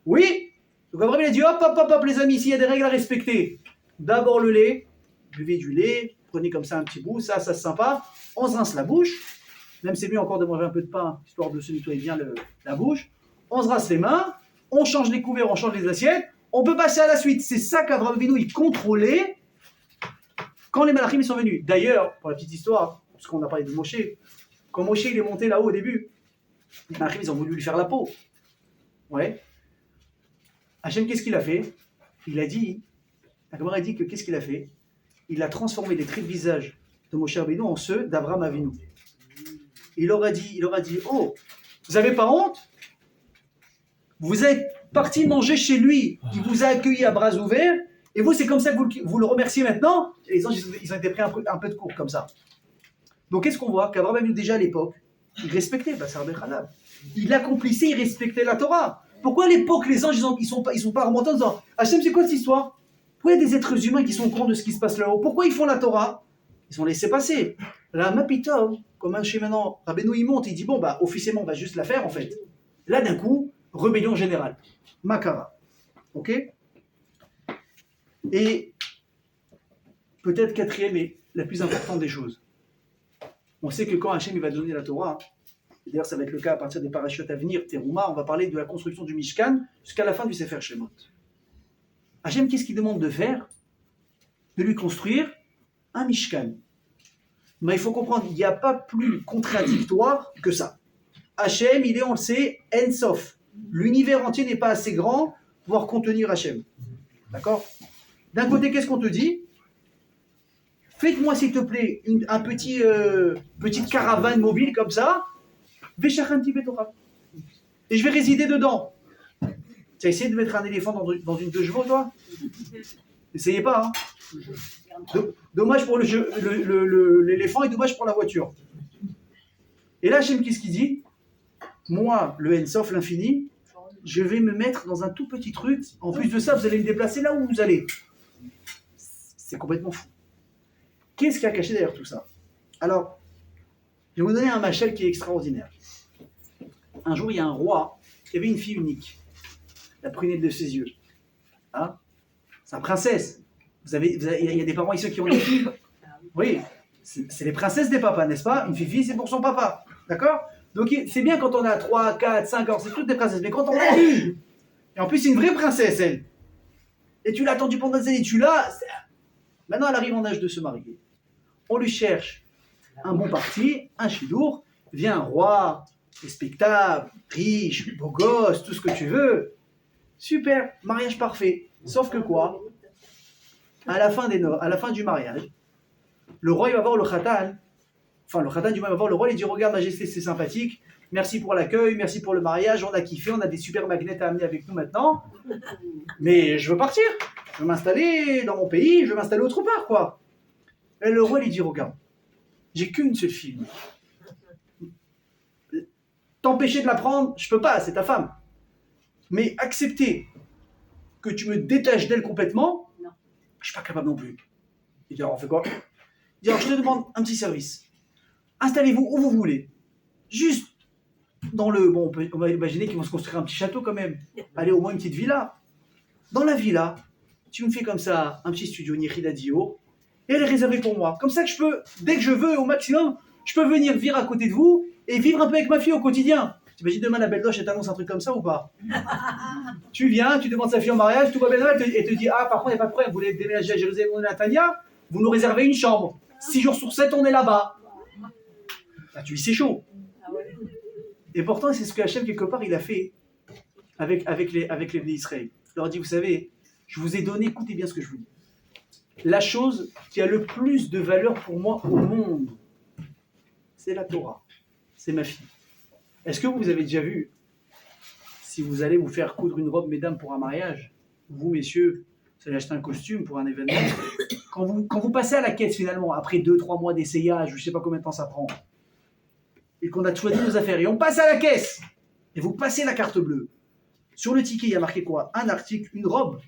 Oui. Donc Abraham il a dit hop les amis, ici il y a des règles à respecter. d'abord le lait, buvez du lait, prenez comme ça un petit bout, ça c'est sympa, on se rince la bouche, même c'est mieux encore de manger un peu de pain, histoire de se nettoyer bien la bouche, on se rince les mains, on change les couverts, on change les assiettes, on peut passer à la suite. C'est ça qu'Abraham Avinu, il contrôlait quand les malachim sont venus. D'ailleurs, pour la petite histoire, parce qu'on a parlé de Moshe, quand Moshe il est monté là-haut au début, les malachim ils ont voulu lui faire la peau. Ouais. Hachem, qu'est-ce qu'il a fait? Il a dit, la Gemara a dit que qu'est-ce qu'il a fait? Il a transformé les traits de visage de Moshe Rabbeinu en ceux d'Abraham Avinu. Il leur a dit, oh, vous n'avez pas honte? Vous êtes parti manger chez lui, il vous a accueilli à bras ouverts, et vous, c'est comme ça que vous le remerciez maintenant? Et les anges, ils ont été pris un peu de court comme ça. Donc, qu'est-ce qu'on voit? Qu'Abraham Avinu, déjà à l'époque, il respectait Bassar Bechalab. Il accomplissait, il respectait la Torah. Pourquoi à l'époque, les anges, ils sont pas remontés en disant Hachem, c'est quoi cette histoire? Pourquoi il y a des êtres humains qui sont au courant de ce qui se passe là-haut? Pourquoi ils font la Torah? Ils sont laissés passer. Là, Mapitom, comme un chez maintenant, Rabbeinu, il monte, il dit bon, officiellement, on va juste la faire en fait. Là, d'un coup, rébellion générale. Makara. Ok? Et peut-être quatrième et la plus importante des choses. On sait que quand Hachem il va donner la Torah, d'ailleurs ça va être le cas à partir des parachutes à venir, Terouma, on va parler de la construction du Mishkan jusqu'à la fin du Sefer Shemot. Hachem, qu'est-ce qu'il demande de faire? De lui construire un Mishkan. Mais il faut comprendre, il n'y a pas plus contradictoire que ça. Hachem, il est, on le sait, En Sof. L'univers entier n'est pas assez grand pour pouvoir contenir Hachem. D'accord? D'un côté, qu'est-ce qu'on te dit? Faites-moi, s'il te plaît, un petite caravane mobile comme ça. Et je vais résider dedans. Tu as essayé de mettre un éléphant dans une 2 chevaux, toi? N'essayez pas. Hein. Dommage pour l'éléphant et dommage pour la voiture. Et là, Hachem, qu'est-ce qu'il dit? Moi, le En-Sof, l'infini, je vais me mettre dans un tout petit truc. En plus de ça, vous allez me déplacer là où vous allez. C'est complètement fou. Qu'est-ce qu'il y a caché derrière tout ça? Alors, je vais vous donner un machel qui est extraordinaire. Un jour, il y a un roi qui avait une fille unique. La prunelle de ses yeux. Hein? C'est une princesse. Il y a des parents ici qui ont des filles. Oui, c'est les princesses des papas, n'est-ce pas? Une fille, c'est pour son papa. D'accord? Donc, c'est bien quand on a 3, 4, 5 ans, c'est toutes des princesses. Mais quand on a une, et en plus, c'est une vraie princesse, elle. Et tu l'as attendue pendant des années, tu l'as. Maintenant, elle arrive en âge de se marier. On lui cherche un bon parti, un chidour. Vient un roi, respectable, riche, beau gosse, tout ce que tu veux. Super, mariage parfait. Sauf que quoi? À la fin du mariage, le roi il va voir le khatan. Enfin, le khatan du moins va voir le roi, il dit regarde majesté, c'est sympathique. Merci pour l'accueil, merci pour le mariage, on a kiffé, on a des super magnets à amener avec nous maintenant. Mais je veux partir. Je veux m'installer dans mon pays, je veux m'installer autre part, quoi. Et le roi lui dit regarde, j'ai qu'une seule fille. T'empêcher de la prendre, je peux pas, c'est ta femme. Mais accepter que tu me détaches d'elle complètement, non. Je suis pas capable non plus. Il dit alors on fait quoi? Il dit alors je te demande un petit service. Installez-vous où vous voulez. Juste dans le... Bon, on va imaginer qu'ils vont se construire un petit château quand même. Allez, au moins une petite villa. Dans la villa, tu me fais comme ça un petit studio, une Yechida Dio, et elle est réservée pour moi. Comme ça que je peux, dès que je veux, au maximum, je peux venir vivre à côté de vous et vivre un peu avec ma fille au quotidien. T'imagines demain la belle doche, elle t'annonce un truc comme ça ou pas? Tu viens, tu demandes sa fille en mariage, tout va bien, elle te dit ah par contre il n'y a pas de problème, vous voulez déménager à Jérusalem ou à Natania, vous nous réservez une chambre. 6 jours sur 7 on est là-bas. Là, tu dis c'est chaud. Et pourtant c'est ce que Hachem quelque part il a fait avec les Bnei Israël. Il leur a dit vous savez, je vous ai donné, écoutez bien ce que je vous dis. La chose qui a le plus de valeur pour moi au monde, c'est la Torah. C'est ma fille. Est-ce que vous avez déjà vu, si vous allez vous faire coudre une robe, mesdames, pour un mariage, vous, messieurs, vous allez acheter un costume pour un événement, quand vous passez à la caisse finalement, après 2-3 mois d'essayage, je ne sais pas combien de temps ça prend, et qu'on a choisi nos affaires, et on passe à la caisse, et vous passez la carte bleue, sur le ticket, il y a marqué quoi? Un article, une robe.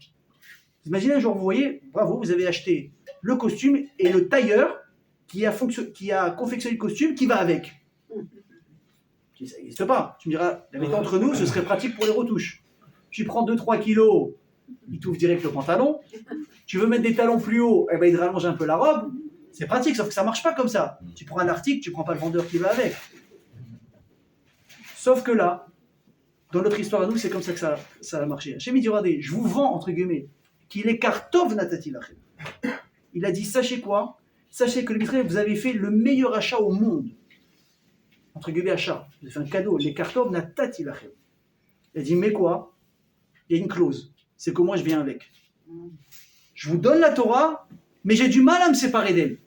Vous imaginez un jour, vous voyez, bravo, vous avez acheté le costume et le tailleur qui a confectionné le costume qui va avec. Ça n'existe pas. Tu me diras, la méthode entre nous, ce serait pratique pour les retouches. Tu prends 2-3 kilos il t'ouvre direct le pantalon. Tu veux mettre des talons plus hauts, eh ben, il te rallonge un peu la robe. C'est pratique, sauf que ça ne marche pas comme ça. Tu prends un article, tu ne prends pas le vendeur qui va avec. Sauf que là, dans notre histoire à nous, c'est comme ça que ça a marché. Hachem, il dit, regardez, je vous vends, entre guillemets, qu'il est kartov natati lachem. Il a dit, sachez quoi? Sachez que vous avez fait le meilleur achat au monde. Entre guillemets, achat. Vous avez fait un cadeau. Les kartov natati lachem. Il a dit, mais quoi? Il y a une clause. C'est que moi, je viens avec. Je vous donne la Torah, mais j'ai du mal à me séparer d'elle.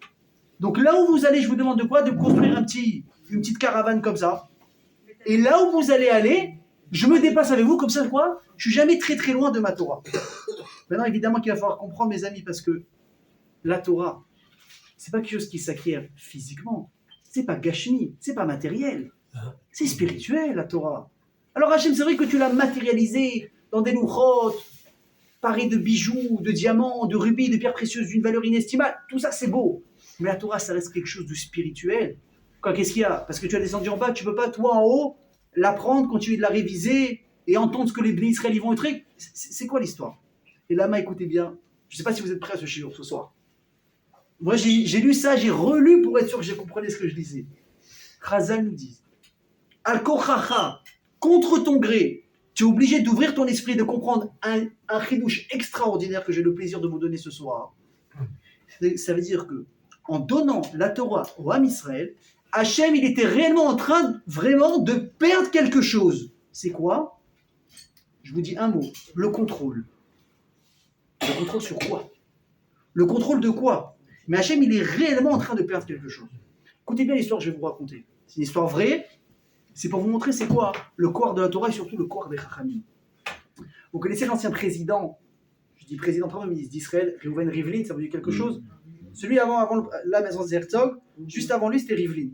Donc là où vous allez, je vous demande de quoi? De construire une petite caravane comme ça. Et là où vous allez aller, je me dépasse avec vous, comme ça, quoi? Je suis jamais très très loin de ma Torah. Maintenant, évidemment qu'il va falloir comprendre, mes amis, parce que la Torah, c'est pas quelque chose qui s'acquiert physiquement. C'est pas gashmi, c'est pas matériel. C'est spirituel, la Torah. Alors Hachem, c'est vrai que tu l'as matérialisé dans des louchot, parés de bijoux, de diamants, de rubis, de pierres précieuses d'une valeur inestimable. Tout ça, c'est beau. Mais la Torah, ça reste quelque chose de spirituel. Qu'est-ce qu'il y a? Parce que tu as descendu en bas, tu ne peux pas, toi en haut, l'apprendre, continuer de la réviser et entendre ce que les Bnei Israël vont être. C'est quoi l'histoire? Et là, écoutez bien, je ne sais pas si vous êtes prêts à ce shiur ce soir. Moi, j'ai lu ça, j'ai relu pour être sûr que j'ai compris ce que je lisais. Chazal nous dit, Al-Kochacha, contre ton gré, tu es obligé d'ouvrir ton esprit, de comprendre un chidouche extraordinaire que j'ai le plaisir de vous donner ce soir. Ça veut dire que en donnant la Torah au Ham Israël, Hachem, il était réellement en train vraiment de perdre quelque chose. C'est quoi? Je vous dis un mot, le contrôle. Le contrôle sur quoi? Le contrôle de quoi? Mais Hachem, il est réellement en train de perdre quelque chose. Écoutez bien l'histoire que je vais vous raconter. C'est une histoire vraie. C'est pour vous montrer c'est quoi le corps de la Torah et surtout le corps des Chachamim. Vous connaissez l'ancien président, je dis président premier ministre d'Israël, Reuven Rivlin, ça vous dit quelque chose? Celui avant la maison de Herzog, juste avant lui, c'était Rivlin.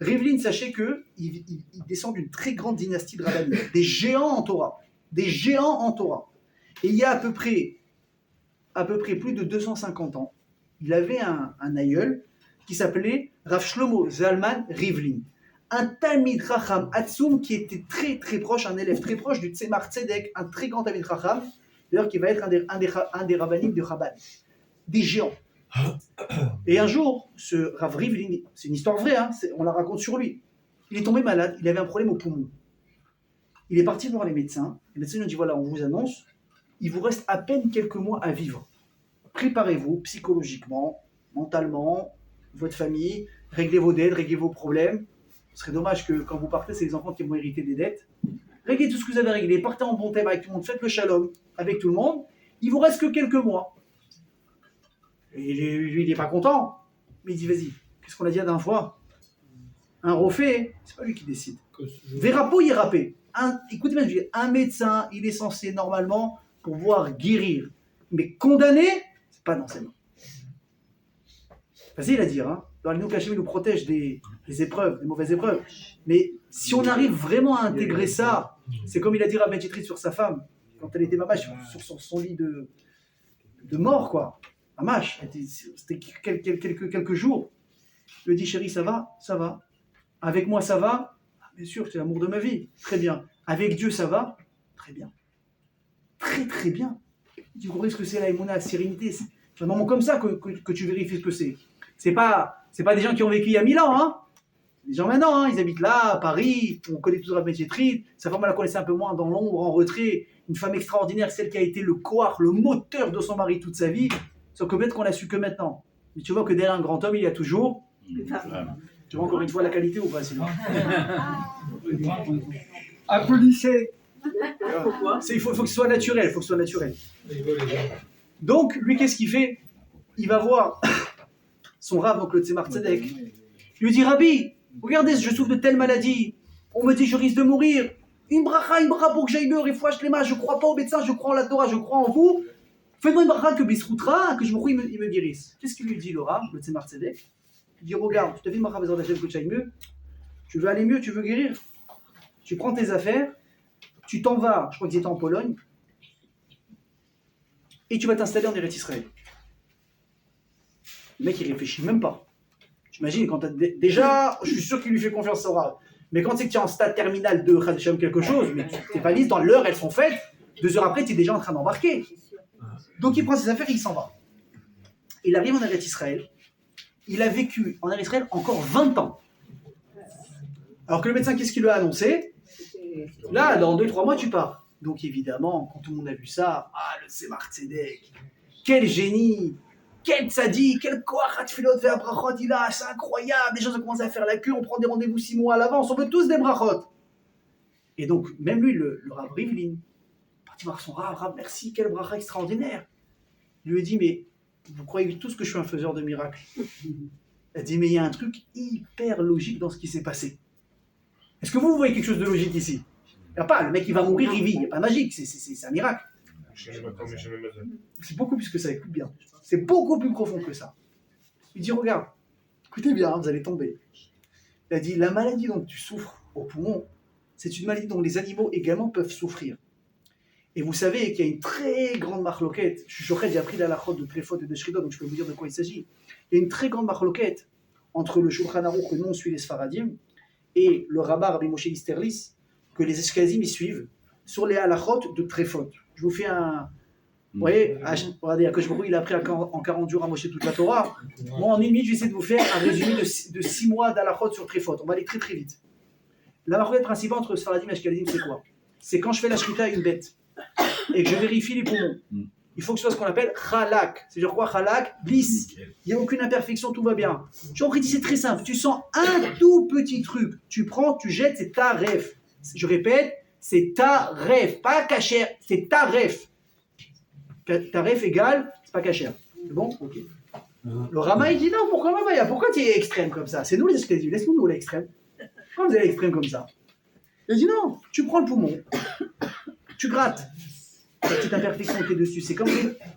Rivlin, sachez qu'il descend d'une très grande dynastie de rabbinim, des géants en Torah. Des géants en Torah. Et il y a à peu près plus de 250 ans, il avait un aïeul qui s'appelait Rav Shlomo Zalman Rivlin. Un Talmid Chacham Atzum qui était très très proche, un élève très proche du Tzemar Tzedek, un très grand Talmid Chacham, d'ailleurs qui va être un des rabbinim de Chabad. Des géants. Et un jour, ce Rav Rivlin, c'est une histoire vraie, hein, on la raconte sur lui. Il est tombé malade, il avait un problème au poumon. Il est parti voir les médecins. Les médecins lui ont dit voilà, on vous annonce, il vous reste à peine quelques mois à vivre. Préparez-vous psychologiquement, mentalement, votre famille, réglez vos dettes, réglez vos problèmes. Ce serait dommage que quand vous partez, c'est les enfants qui vont hériter des dettes. Réglez tout ce que vous avez réglé, partez en bon thème avec tout le monde, faites le shalom avec tout le monde. Il vous reste que quelques mois. Et lui, il n'est pas content. Mais il dit, vas-y, qu'est-ce qu'on a dit la dernière fois? Un refait, c'est pas lui qui décide. Vérapo, il est râpé. Écoutez bien, je dis, un médecin, il est censé normalement pouvoir guérir. Mais condamner, c'est pas dans ses mains. Facile à dire, hein. Alors, nous, Hachem, il nous protège des épreuves, des mauvaises épreuves. Mais si on arrive vraiment à intégrer ça, c'est comme il a dit Rabbi Chitrit sur sa femme, quand elle était mamash, sur son lit de mort, quoi. Mamash, c'était quelques jours. Il lui dit, chérie, ça va? Ça va. Avec moi, ça va? Bien sûr, c'est l'amour de ma vie. Très bien. Avec Dieu, ça va? Très bien. Très, très bien. Tu comprends ce que c'est la émouna, la sérénité? C'est un moment comme ça que tu vérifies ce que c'est. C'est pas des gens qui ont vécu il y a 1000 ans, hein. Les gens maintenant, hein, ils habitent là, à Paris, on connaît tous Rabbi Chitrit. Sa femme, on la connaissait un peu moins dans l'ombre, en retrait. Une femme extraordinaire, celle qui a été le koach, le moteur de son mari toute sa vie. Sauf que peut-être qu'on l'a su que maintenant. Mais tu vois que derrière un grand homme, il y a toujours... Tu vois encore une fois la qualité ou pas, sinon? Applaudissez. Il faut que ce soit naturel, Donc, lui, qu'est-ce qu'il fait? Il va voir son Rav, donc le Tzemar Tzedek. Il lui dit, Rabbi, regardez, je souffre de telle maladie. On me dit, je risque de mourir. Une bracha pour que j'aille mourir. Je ne crois pas au médecin, je crois en la Torah, je crois en vous. Faites-moi une bracha que Bisroutra, que je me il me guérisse. Qu'est-ce qu'il lui dit, le Rav, le Tzemar Tzedek? Il dit, regarde, je te fais une bracha que tu ailles mieux. Tu veux aller mieux, tu veux guérir. Tu prends tes affaires, tu t'en vas, je crois qu'ils étaient en Pologne, et tu vas t'installer en Eretz Israël. Le mec, il réfléchit même pas. J'imagine, quand déjà, je suis sûr qu'il lui fait confiance au Rav. Mais quand c'est que tu es en stade terminal de Chadesham quelque chose, mais tes valises, dans l'heure, elles sont faites, 2 heures après, tu es déjà en train d'embarquer. Donc il prend ses affaires et il s'en va. Il arrive en Eretz Israël. Il a vécu en Eretz Israël encore 20 ans. Alors que le médecin, qu'est-ce qu'il lui a annoncé? Là, dans 2-3 mois, tu pars. Donc évidemment, quand tout le monde a vu ça, le Tzemach Tzedek, quel génie, quel tzaddik, quel koach atfilot ve'abrachot il a, c'est incroyable, les gens ont commencé à faire la queue, on prend des rendez-vous 6 mois à l'avance, on veut tous des brachot. Et donc, même lui, le Rav Rivlin, parti voir son Rav, merci, quel bracha extraordinaire. Il lui a dit, mais vous croyez tous que je suis un faiseur de miracles? Il a dit, mais il y a un truc hyper logique dans ce qui s'est passé. Est-ce que vous voyez quelque chose de logique ici? Il n'y a pas, le mec il va mourir, il vit, il n'y a pas de magique, c'est un miracle. C'est beaucoup plus que ça, écoute bien. C'est beaucoup plus profond que ça. Il dit, regarde, écoutez bien, vous allez tomber. Il a dit, la maladie dont tu souffres au poumon, c'est une maladie dont les animaux également peuvent souffrir. Et vous savez qu'il y a une très grande marloquette, je suis choqué, j'ai appris la halachot de Trefot et de Shridot, donc je peux vous dire de quoi il s'agit. Il y a une très grande marloquette entre le Shulchan Aruch que nous on suit les Sfaradim et le Rabbah Rabbi Moshe Isterlis que les Ashkenazim y suivent sur les halachot de Trefot. Je vous fais un... Vous voyez, regardez, Akash Baruch Hu, il a appris en 40 jours à Moshe toute la Torah. Moi, en 1 minute, j'essaie de vous faire un résumé de 6 mois d'halachot sur Trefot. On va aller très très vite. La marloquette principale entre Sfaradim et Ashkenazim, c'est quoi? C'est quand je fais la shrita à une bête et que je vérifie les poumons. Il faut que ce soit ce qu'on appelle chalak. C'est-à-dire quoi? Chalak, lisse. Il n'y a aucune imperfection, tout va bien. Je vous dis, c'est très simple. Tu sens un tout petit truc. Tu prends, tu jettes, c'est ta ref. Je répète, c'est ta ref. Pas cachère, c'est ta ref. Ta ref égale, c'est pas cachère. C'est bon? Ok. Le Rama, il dit non, pourquoi Mama? Pourquoi tu es extrême comme ça? C'est nous les exclusifs. Laisse-nous l'extrême. Pourquoi vous allez extrême comme ça? Il dit non, tu prends le poumon, tu grattes. La petite imperfection qui est dessus, c'est comme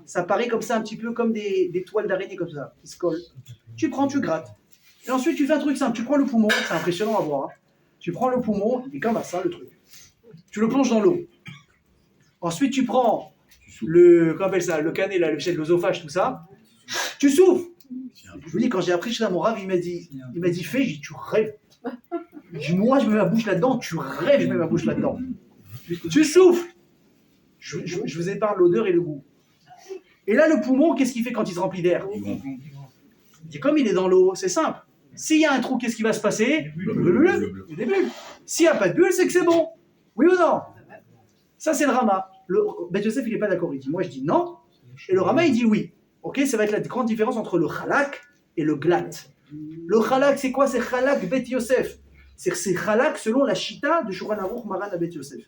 ça paraît comme ça, un petit peu comme des toiles d'araignée comme ça, qui se collent. Tu prends, tu grattes. Et ensuite, tu fais un truc simple. Tu prends le poumon, c'est impressionnant à voir. Hein. Tu prends le poumon, et comme ça, le truc. Tu le plonges dans l'eau. Ensuite, tu prends comment on appelle ça, le canet, l'œsophage, tout ça. Tu souffles. Je vous dis, quand j'ai appris chez mon Rav, il m'a dit, fais, j'ai dit, tu rêves. Moi, je mets ma bouche là-dedans, tu rêves, je mets ma bouche là-dedans. Tu souffles. Je vous épargne l'odeur et le goût. Et là, le poumon, qu'est-ce qu'il fait quand il se remplit d'air? Comme il est dans l'eau, c'est simple. S'il y a un trou, qu'est-ce qui va se passer? Des bulles. S'il n'y a pas de bulles, c'est que c'est bon. Oui ou non? Ça, c'est le Rama. Ben Joseph, il n'est pas d'accord. Il dit, moi, je dis non. Et le Rama, il dit oui. Ok, ça va être la grande différence entre le Chalak et le Glat. Le Chalak, c'est quoi? C'est Chalak Bet Yosef. C'est Chalak selon la Shita de Shulchan Aruch Maran à Bet Yosef.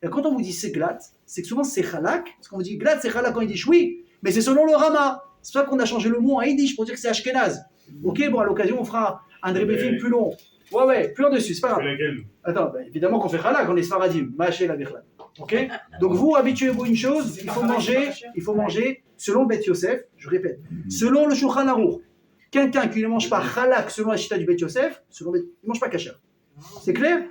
Et quand on vous dit c'est Glat, c'est que souvent c'est Chalak. Parce qu'on vous dit Glat, c'est Chalak en Yiddish, oui, mais c'est selon le Rama. C'est pour ça qu'on a changé le mot en Yiddish pour dire que c'est Ashkenaz. Ok, bon, à l'occasion, on fera un drébéfim plus long. Ouais, plus en dessus, c'est pas grave. Attends, bah, évidemment qu'on fait Chalak, on est Sfaradim. Mâchez la Birla. Ok? Donc vous, habituez-vous une chose, il faut manger selon Bet Yosef, je répète, selon le Shulchan Aruch. Quelqu'un qui ne mange pas Chalak selon la Shita du Bet Yosef, il ne mange pas kasher. C'est clair?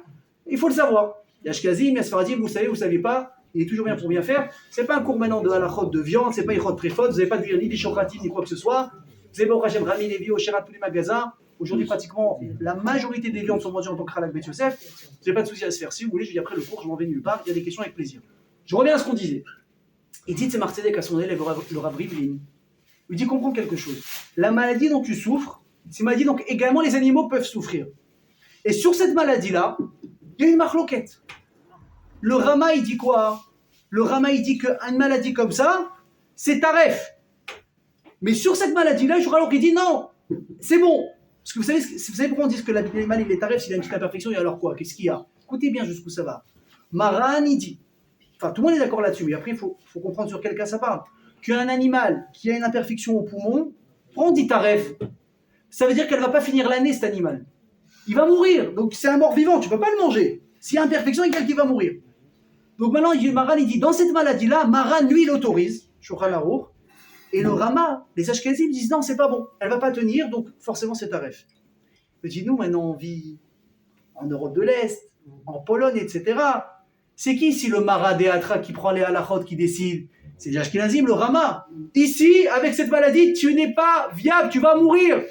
Il faut le savoir. Il y a Ashkenazim, il y a Sfaradim, vous savez, vous ne savez pas, il est toujours bien pour bien faire. Ce n'est pas un cours maintenant de halachot de viande, ce n'est pas Ichot Trefot, vous n'avez pas de dire ni des chochatim ni quoi que ce soit. Vous avez au Rachem Rami Levi, au Sherat, tous les magasins. Aujourd'hui, pratiquement, la majorité des viandes sont vendues en tant que Chalak Bet Yosef. Vous n'avez pas de souci à se faire. Si vous voulez, je dis après le cours, je m'en vais nulle part. Il y a des questions avec plaisir. Je reviens à ce qu'on disait. Il dit Tzemach Tzedek à son élève, le Rav Rivlin. Il dit comprends quelque chose. La maladie dont tu souffres, c'est une maladie donc également les animaux peuvent souffrir. Et sur cette maladie-là, il y a une marloquette. Le Rama, il dit quoi? Le Rama, il dit qu'une maladie comme ça, c'est taref. Mais sur cette maladie-là, je alors qu'il dit non, c'est bon. Parce que vous savez pourquoi on dit que l'animal il est taref s'il a une petite imperfection, et alors quoi? Qu'est-ce qu'il y a? Écoutez bien jusqu'où ça va. Maran, il dit, enfin tout le monde est d'accord là-dessus, mais après il faut comprendre sur quel cas ça parle. Qu'un animal qui a une imperfection au poumon, on dit taref, ça veut dire qu'elle ne va pas finir l'année, cet animal. Il va mourir, donc c'est un mort vivant, tu ne peux pas le manger. S'il y a imperfection, il y a quelqu'un qui va mourir. Donc maintenant, Maran, il dit, dans cette maladie-là, Maran, lui, il autorise, Shulchan Aruch, et le Rama, les Ashkenazim disent, non, c'est pas bon, elle va pas tenir, donc forcément c'est taref. Il dit, nous, maintenant, on vit en Europe de l'Est, en Pologne, etc. C'est qui ici le Maradéatra qui prend les halachot, qui décide? C'est les Ashkenazim, le Rama. Ici, avec cette maladie, tu n'es pas viable, tu vas mourir.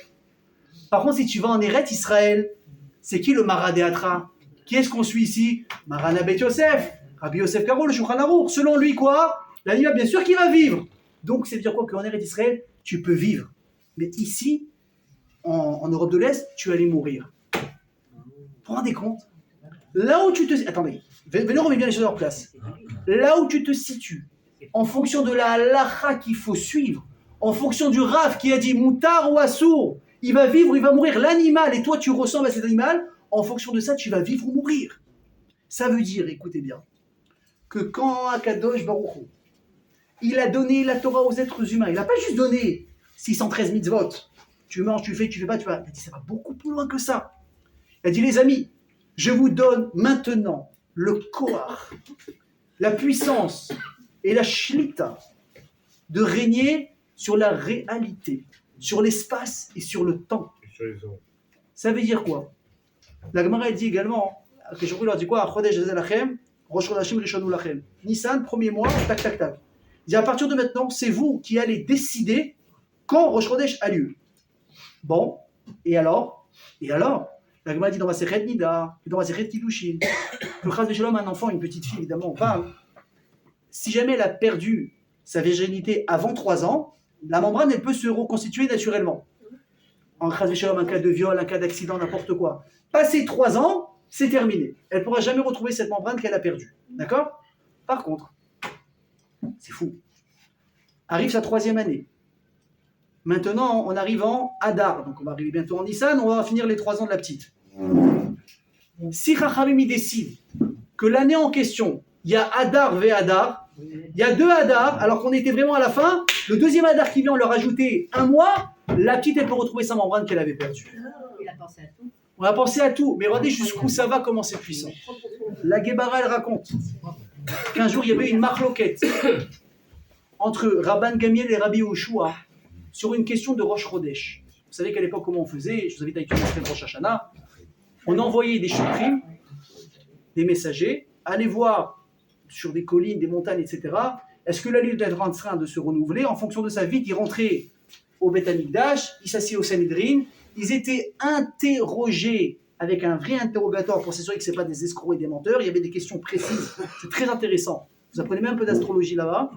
Par contre, si tu vas en Eretz Israël, c'est qui le Maradéatra? Qui est-ce qu'on suit ici? Maran Bet Yosef. Rabbi Yosef Karo, le Shulchan Aruch, selon lui quoi? L'animal, bien sûr qu'il va vivre. Donc, c'est dire quoi? Qu'en Eretz Israël, tu peux vivre. Mais ici, en Europe de l'Est, tu allais mourir. Vous vous rendez compte? Là où tu te... Attendez, venez remettre bien les choses à leur place. Là où tu te situes, en fonction de la halacha qu'il faut suivre, en fonction du Rav qui a dit moutar ou assour, il va vivre ou il va mourir, l'animal, et toi tu ressembles à cet animal, en fonction de ça, tu vas vivre ou mourir. Ça veut dire, écoutez bien, que quand Akadosh Baruch Hu, il a donné la Torah aux êtres humains, il n'a pas juste donné 613 mitzvot, tu manges, tu fais pas, il a dit ça va beaucoup plus loin que ça. Il a dit les amis, je vous donne maintenant le koach, la puissance et la shlita de régner sur la réalité, sur l'espace et sur le temps. Ça veut dire quoi? La Gemara elle dit également, que je leur dit quoi? Rosh Chodashim Rishonu Lachem. Nissan, premier mois, tac tac tac. Il dit à partir de maintenant, c'est vous qui allez décider quand Rosh Chodesh a lieu. Bon, et alors? La Gemara dit dans Masechet Nida, dans Masechet Kiddushin, que Chas v'Shalom, un enfant, une petite fille, évidemment, on parle. Si jamais elle a perdu sa virginité avant 3 ans, la membrane, elle peut se reconstituer naturellement. En Chas v'Shalom, un cas de viol, un cas d'accident, n'importe quoi. Passé 3 ans, c'est terminé. Elle ne pourra jamais retrouver cette membrane qu'elle a perdue. D'accord? Par contre, c'est fou. Arrive sa 3e année. Maintenant, on arrive en Adar. Donc, on va arriver bientôt en Nissan. On va finir les 3 ans de la petite. Si Chachamim décide que l'année en question, il y a Adar v Adar, il y a 2 Adar, alors qu'on était vraiment à la fin, le 2e Adar qui vient, on leur rajouter 1 mois, la petite, elle peut retrouver sa membrane qu'elle avait perdue. Il a pensé à tout. On a pensé à tout, mais regardez jusqu'où ça va, comment c'est puissant. La Guébara, elle raconte qu'un jour, il y avait une marloquette entre Rabban Gamiel et Rabbi Yoshua sur une question de Rosh Chodesh. Vous savez qu'à l'époque, comment on faisait? Je vous invite à étudier le Rosh Hashanah. On envoyait des shoprim, des messagers, aller voir sur des collines, des montagnes, etc. Est-ce que la lune est en train de se renouveler? En fonction de sa vie, ils rentraient au Beth Amikdash, ils s'assiedent au Sanhedrin, ils étaient interrogés avec un vrai interrogatoire pour s'assurer que ce n'est pas des escrocs et des menteurs. Il y avait des questions précises. C'est très intéressant. Vous apprenez même un peu d'astrologie là-bas.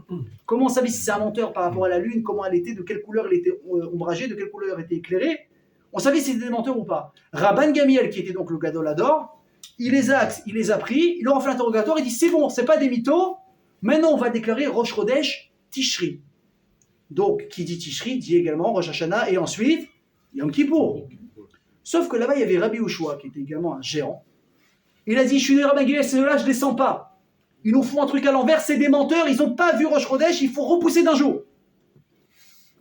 Comment on savait si c'est un menteur par rapport à la lune, comment elle était, de quelle couleur elle était ombragée, de quelle couleur elle était éclairée. On savait si c'était des menteurs ou pas. Rabban Gamiel, qui était donc le Gadol Hador, il les a pris, il leur a fait l'interrogatoire, il dit c'est bon, c'est pas des mythos, maintenant on va déclarer Rosh Chodesh Tishri. Donc, qui dit Tishri, dit également Rosh Hashanah et ensuite Yom Kippour. Sauf que là-bas, il y avait Rabbi Yoshua, qui était également un géant. Il a dit, je suis des Rabban Gamiel, ceux-là, je ne les sens pas. Ils nous font un truc à l'envers, c'est des menteurs, ils n'ont pas vu Rosh Chodesh, il faut repousser d'un jour.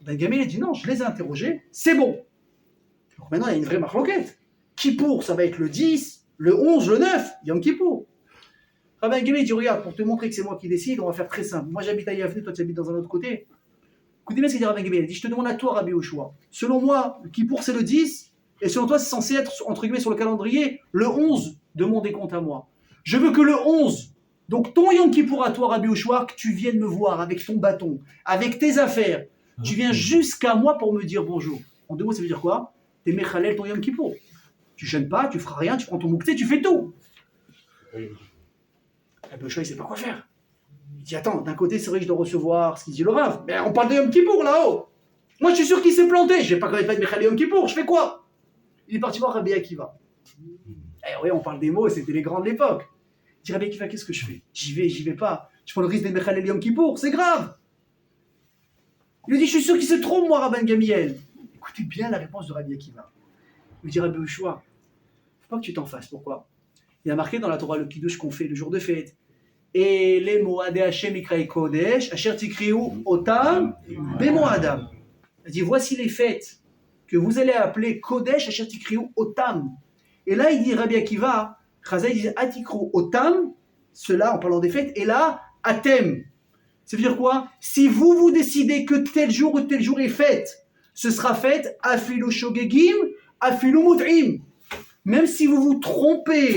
Rabban Gamiel a dit, non, je les ai interrogés, c'est bon. Donc maintenant, il y a une vraie marloquette. Kippour, ça va être le 10, le 11, le 9, Yom Kippour. Rabban Gamiel dit, regarde, pour te montrer que c'est moi qui décide, on va faire très simple. Moi, j'habite à Yavne, toi, tu habites dans un autre côté. Écoutez bien ce qu'il dit Rabban Gamiel. Il dit, je te demande à toi, Rabbi Yoshua. Selon moi, le Kippour, c'est le 10, et selon toi, c'est censé être, entre guillemets, sur le calendrier, le 11 de mon décompte à moi. Je veux que le 11, donc ton Yom Kippour à toi, Rabbi Yoshua, que tu viennes me voir avec ton bâton, avec tes affaires. Tu viens jusqu'à moi pour me dire bonjour. En 2 mots, ça veut dire quoi? T'es Mechalel ton Yom Kippour. Tu gênes pas, tu feras rien, tu prends ton moukté, tu fais tout. Rabbi Yoshua, il sait pas quoi faire. Il dit, attends, d'un côté, c'est vrai que je dois recevoir ce qu'il dit le Rav, mais on parle de Yom Kippour là-haut. Moi, je suis sûr qu'il s'est planté. Je vais pas quand même pas être Mechalel Yom Kippour. Je fais quoi? Il est parti voir Rabbi Akiva. Eh oui, on parle des mots, c'était les grands de l'époque. Il dit, Rabbi Akiva, qu'est-ce que je fais? J'y vais pas. Je prends le risque d'être Mechalel Yom Kippour, c'est grave. Il lui dit, je suis sûr qu'il se trompe, moi, Rabban Gamiel. Écoutez bien la réponse de Rabbi Akiva. Il lui dit, Rabbi Yoshua, faut pas que tu t'en fasses. Pourquoi? Il y a marqué dans la Torah le Kiddush qu'on fait le jour de fête. Et les Moadé Hashem Ikraï Kodesh, Asher Tikriou Otam, Bemo Adam. Il dit, voici les fêtes que vous allez appeler Kodesh, Asher Tikriou Otam. Et là, il dit, Rabbi Akiva, Chazal, il dit, Atikrou Otam, cela en parlant des fêtes, et là, Atem. Ça veut dire quoi? Si vous décidez que tel jour ou tel jour est fête, ce sera fête Afilu Shogegim, Afilu Mut'im. Même si vous vous trompez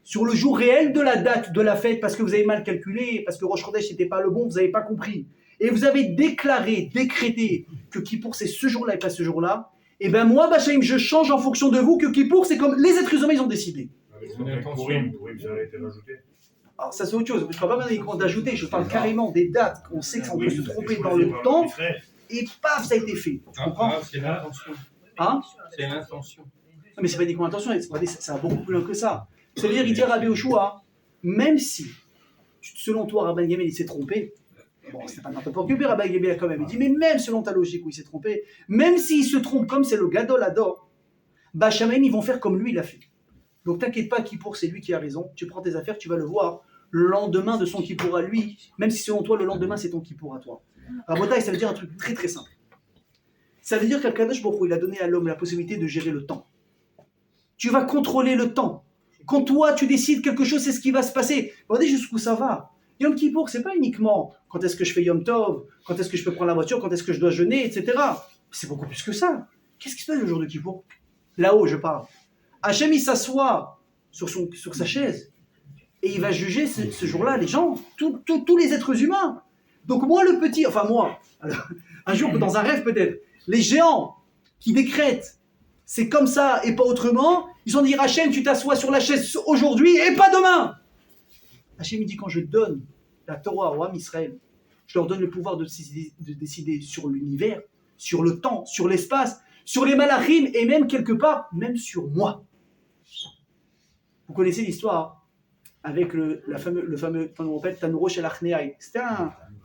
sur le jour réel de la date de la fête, parce que vous avez mal calculé, parce que Rosh Chodesh n'était pas le bon, vous n'avez pas compris, et vous avez décrété que Kippour c'est ce jour-là et pas ce jour-là, et bien moi, Bachaim, je change en fonction de vous que Kippour c'est comme les êtres humains ils ont décidé. Pourim, ça a été rajouté. Alors ça c'est autre chose, je ne parle pas uniquement d'ajouter, je parle carrément des dates, qu'on sait qu'on peut se tromper dans le temps, et paf, ça a été fait. Tu comprends? C'est l'intention. Hein? C'est l'intention. Non, mais c'est pas uniquement l'intention, ça va beaucoup plus loin que ça. C'est-à-dire, il dit à Rabbi Yoshua, même si, selon toi, Rabbi Gamel, il s'est trompé, bon, c'est pas n'importe quoi que Rabbi Gamel quand même, il dit, mais même selon ta logique où il s'est trompé, même s'il se trompe comme c'est le Gadol Ador, bah, Shamaim, ils vont faire comme lui, il a fait. Donc t'inquiète pas, Kippour, c'est lui qui a raison, tu prends tes affaires, tu vas le voir, le lendemain de son Kippour à lui, même si selon toi, le lendemain, c'est ton Kippour à toi. Rabotai, ça veut dire un truc très très simple. Ça veut dire qu'Akadosh Baruch Hu, il a donné à l'homme la possibilité de gérer le temps. Tu vas contrôler le temps. Quand toi, tu décides quelque chose, c'est ce qui va se passer. Regardez jusqu'où ça va. Yom Kippour, c'est pas uniquement quand est-ce que je fais Yom Tov, quand est-ce que je peux prendre la voiture, quand est-ce que je dois jeûner, etc. C'est beaucoup plus que ça. Qu'est-ce qui se passe le jour de Kippour? Là-haut, je parle. Hachem, il s'assoit sur sa chaise et il va juger ce jour-là les gens, tous les êtres humains. Donc moi, le petit, enfin moi, alors, un jour, dans un rêve peut-être, les géants qui décrètent c'est comme ça et pas autrement, ils ont dit Hachem, tu t'assois sur la chaise aujourd'hui et pas demain. Hachem il dit quand je donne la Torah au Ham Israël, je leur donne le pouvoir de décider sur l'univers, sur le temps, sur l'espace, sur les malachim et même quelque part, même sur moi. Vous connaissez l'histoire avec le fameux Tanuro Shel Achneai. C'était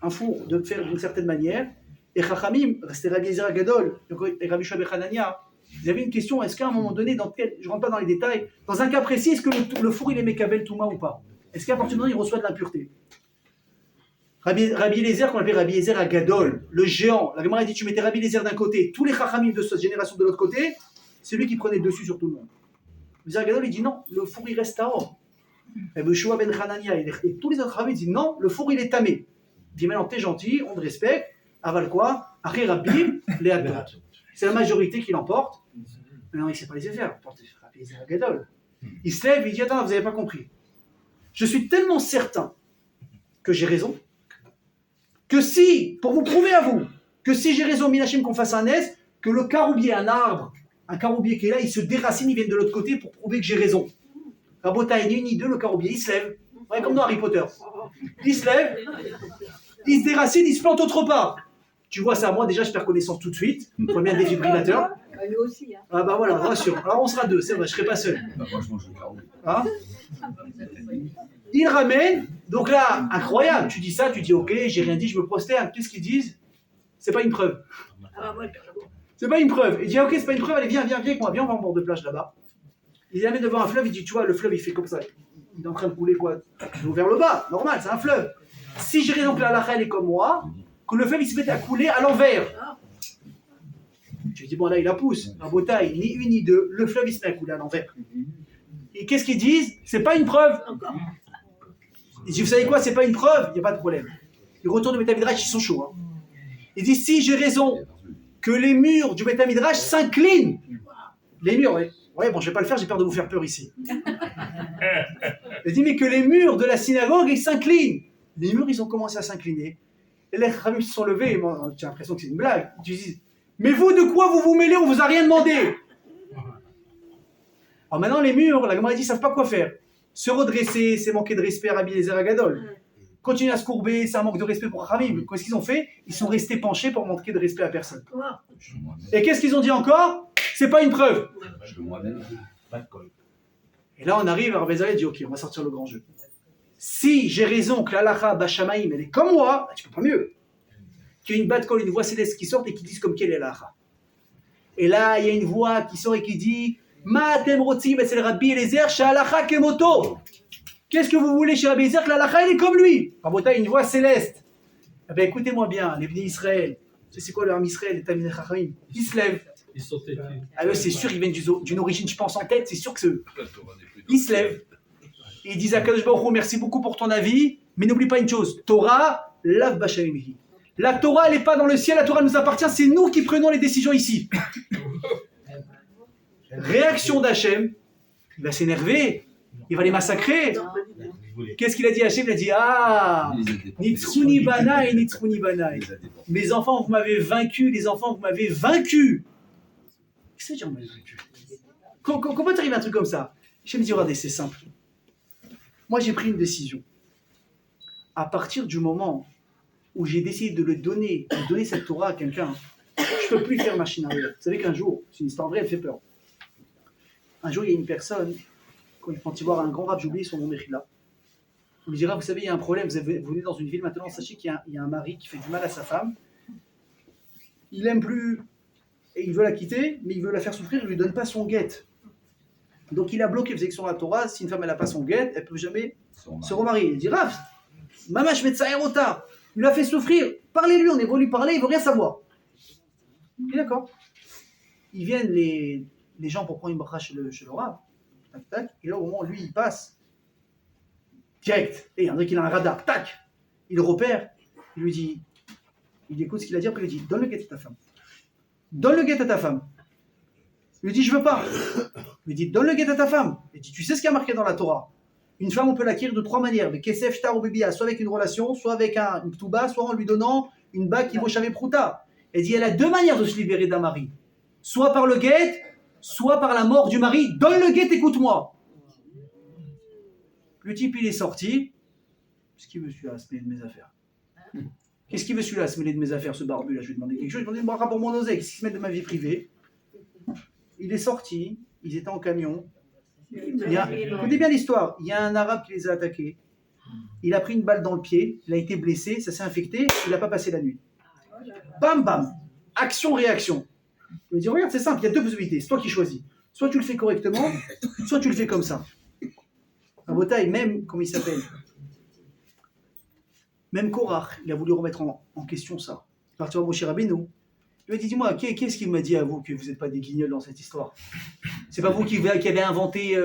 un four de faire d'une certaine manière. Et Chachamim, c'était Rabbi Eliezer Agadol et Rabbi Shua ben Hanania. Ils avaient une question, est-ce qu'à un moment donné, je ne rentre pas dans les détails, dans un cas précis, est-ce que le four il est Mekabel Touma ou pas? Est-ce qu'à partir du moment où il reçoit de l'impureté? Rabbi Eliezer, qu'on appelait Rabbi Eliezer Agadol, le géant, la Gemara dit tu mettais Rabbi Eliezer d'un côté, tous les Chachamim de cette génération de l'autre côté, c'est lui qui prenait le dessus sur tout le monde. Rabbi Eliezer Agadol il dit non, le four il reste à or. Rabbi Shua ben Hanania et tous les autres Chachamim disent non, le four il est tamé. Il dit maintenant t'es gentil, on te respecte, aval quoi? Après Rabbi, les Adot. C'est la majorité qui l'emporte. Mais non, il ne sait pas laisser faire. Il se lève, il dit attends, vous n'avez pas compris. Je suis tellement certain que j'ai raison, que si, pour vous prouver à vous, que si j'ai raison, Minachim qu'on fasse un S, que le caroubier, un arbre, un caroubier qui est là, il se déracine, il vient de l'autre côté pour prouver que j'ai raison. Rabota, ni une ni deux, le caroubier, il se lève. Ouais, comme dans Harry Potter. Il se lève, il se déracine, il se plante autre part. Tu vois ça, moi déjà je perds connaissance tout de suite. Il faut bien des défibrillateurs. Lui aussi. Hein. Ah bah voilà, rassure. Alors on sera deux, c'est vrai, je ne serai pas seul. Hein? Il ramène, donc là, incroyable. Tu dis ça, tu dis ok, j'ai rien dit, je me prosterne. Qu'est-ce qu'ils disent? C'est pas une preuve. C'est pas une preuve. Il dit ok, c'est pas une preuve, allez, viens avec moi, viens, on va en bord de plage là-bas. Il amène devant un fleuve, il dit tu vois, le fleuve il fait comme ça. Il est en train de couler quoi? Vers le bas, normal, c'est un fleuve. Si j'ai raison que la halakha elle est comme moi, que le fleuve il se met à couler à l'envers. Je dis bon là il la pousse, un beau taille, ni une ni deux, le fleuve il se met à couler à l'envers. Et qu'est-ce qu'ils disent? C'est pas une preuve. Ils disent vous savez quoi, c'est pas une preuve, il n'y a pas de problème. Ils retournent au Beth Midrash, ils sont chauds. Hein. Ils disent si j'ai raison que les murs du Beth Midrash s'inclinent. Les murs, ouais bon je vais pas le faire, j'ai peur de vous faire peur ici. Ils disent mais que les murs de la synagogue ils s'inclinent. Les murs ils ont commencé à s'incliner. Et les Khamim se sont levés, et moi, j'ai l'impression que c'est une blague. Ils disent mais vous, de quoi vous vous mêlez? On vous a rien demandé. Alors maintenant, les murs, la Gemara dit, ils ne savent pas quoi faire. Se redresser, c'est manquer de respect à Rabbi Eliezer Agadol. Continuer à se courber, c'est un manque de respect pour Khamim. Qu'est-ce qu'ils ont fait? Ils sont restés penchés pour manquer de respect à personne. Et qu'est-ce qu'ils ont dit encore? C'est pas une preuve. Et là, on arrive à Rabbi Eliezer, il dit, ok, on va sortir le grand jeu. Si j'ai raison que l'Alacha Bashamaïm, elle est comme moi, tu peux pas mieux. Qu'il y a une bat call, une voix céleste qui sort et qui disent comme quelle est l'Alacha. Et là, il y a une voix qui sort et qui dit Ma'atem rotzim, c'est le Rabbi Eliezer, sha'alacha kemoto. Qu'est-ce que vous voulez chez Rabbi Eliezer? Que l'Alacha, elle est comme lui. Rabota, une voix céleste. Eh bien, écoutez-moi bien, les Bnei Israël. C'est quoi le Ham Israël, les Tamid Chachamim? Ils se lèvent. Ils sont têtus. Ah ouais, c'est sûr, ils viennent d'une origine, je pense, en tête, c'est sûr que c'est eux. Ils se lèvent. Et ils disent à Kadosh Baruch Hu, merci beaucoup pour ton avis, mais n'oublie pas une chose, Torah, lav b'shamimihi. La Torah, elle n'est pas dans le ciel, la Torah nous appartient, c'est nous qui prenons les décisions ici. Réaction d'Hachem, il va s'énerver, il va les massacrer. Qu'est-ce qu'il a dit Hachem? Il a dit ah, Nitzchuni Banaï, Nitzchuni Banaï. Mes enfants, vous m'avez vaincu, les enfants, vous m'avez vaincu. Qu'est-ce que ça veut dire, on m'avait vaincu? Comment t'arrives à un truc comme ça? Hachem dit regardez, c'est simple. Moi, j'ai pris une décision. à partir du moment où j'ai décidé de donner cette Torah à quelqu'un, je ne peux plus faire machine arrière. Vous savez qu'un jour, c'est une histoire vraie, elle fait peur. Un jour, il y a une personne, quand il voit un grand rab, j'ai oublié son nom, Mechila, on lui dira, vous savez, il y a un problème, vous venez dans une ville maintenant, sachez qu'il y a un mari qui fait du mal à sa femme, il n'aime plus, et il veut la quitter, mais il veut la faire souffrir, il ne lui donne pas son guet. Donc il a bloqué l'exécution de la Torah, si une femme n'a pas son guet, elle ne peut jamais se remarier. Il dit, Rav, Mamash Metsaerota, il l'a fait souffrir, parlez-lui, on est venu lui parler, il ne veut rien savoir. Il est d'accord. Ils viennent les gens pour prendre une bracha chez le Rav, tac, tac, et là au moment où lui il passe, direct, et on dirait qu'il a un radar, tac, il repère, il lui dit, il écoute ce qu'il a dit, après il lui dit, donne le guet à ta femme. Donne le guet à ta femme. Il lui dit, je veux pas. Il lui dit, donne le guet à ta femme. Il dit, tu sais ce qu'il y a marqué dans la Torah? Une femme, on peut l'acquérir de 3 manières. Avec Kesef, Shtar ou Bibia, soit avec une relation, soit avec une Ptouba, soit en lui donnant une bague qui vaut Shavé Prouta. Elle dit, elle a 2 manières de se libérer d'un mari. Soit par le guet, soit par la mort du mari. Donne le guet, écoute-moi. Le type, il est sorti. Qu'est-ce qu'il veut celui-là, se mêler de mes affaires? Qu'est-ce qu'il veut celui-là, se mêler de mes affaires, ce barbu là? Je lui ai demandé quelque chose. Je lui ai demandé, pour mon oseille, qu'est-ce qu'il se met de ma vie privée? Il est sorti, ils étaient en camion. Écoutez bien l'histoire. Il y a un arabe qui les a attaqués. Il a pris une balle dans le pied, il a été blessé, ça s'est infecté, il n'a pas passé la nuit. Bam, bam. Action-réaction. Je lui dis, regarde, c'est simple, il y a 2 possibilités. C'est toi qui choisis. Soit tu le fais correctement, soit tu le fais comme ça. À Botaï, même, comment il s'appelle? Même Korach, il a voulu remettre en question ça. Partir à Moshe Rabbeinu. Il m'a dit, dis-moi, qu'est-ce qu'il m'a dit à vous que vous n'êtes pas des guignols dans cette histoire? C'est pas vous qui avez inventé